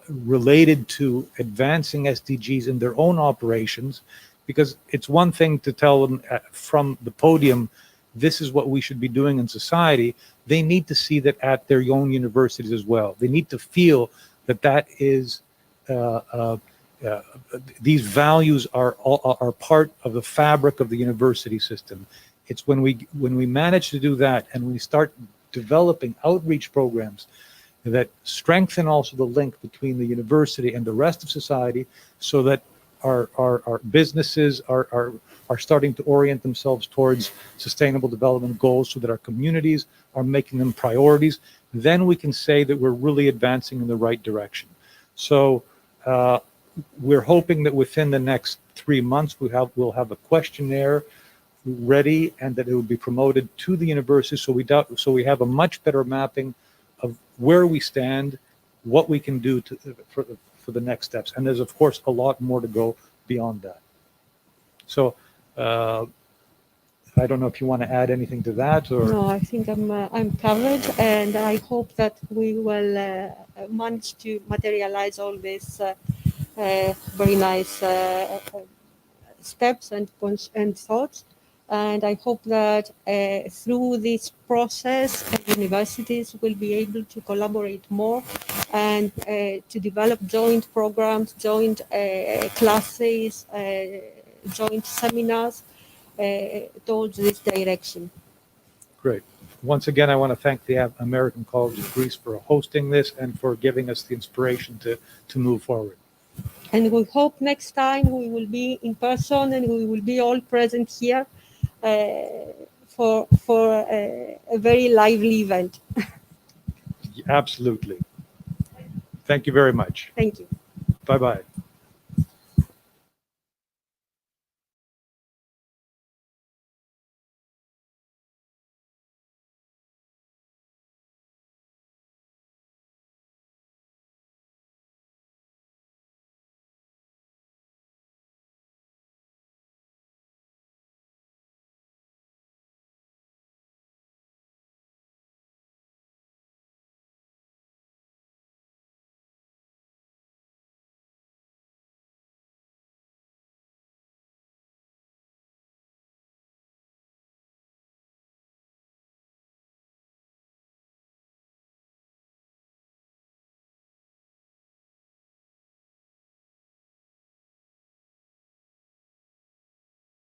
related to advancing SDGs in their own operations, because it's one thing to tell them from the podium, this is what we should be doing in society. They need to see that at their own universities as well. They need to feel that that is these values are part of the fabric of the university system. It's when we manage to do that and we start developing outreach programs that strengthen also the link between the university and the rest of society, so that our businesses are starting to orient themselves towards sustainable development goals, so that our communities are making them priorities, then we can say that we're really advancing in the right direction. So we're hoping that within the next 3 months we'll have a questionnaire ready, and that it will be promoted to the university, so we have a much better mapping of where we stand, what we can do for the next steps. And there's of course a lot more to go beyond that. So I don't know if you want to add anything to that, or no, I think I'm covered, and I hope that we will manage to materialize all these very nice steps and thoughts. And I hope that through this process, universities will be able to collaborate more and to develop joint programs, joint classes, joint seminars towards this direction. Great. Once again, I want to thank the American College of Greece for hosting this and for giving us the inspiration to move forward. And we hope next time we will be in person and we will be all present here for a very lively event. Absolutely. Thank you very much. Thank you. Bye-bye.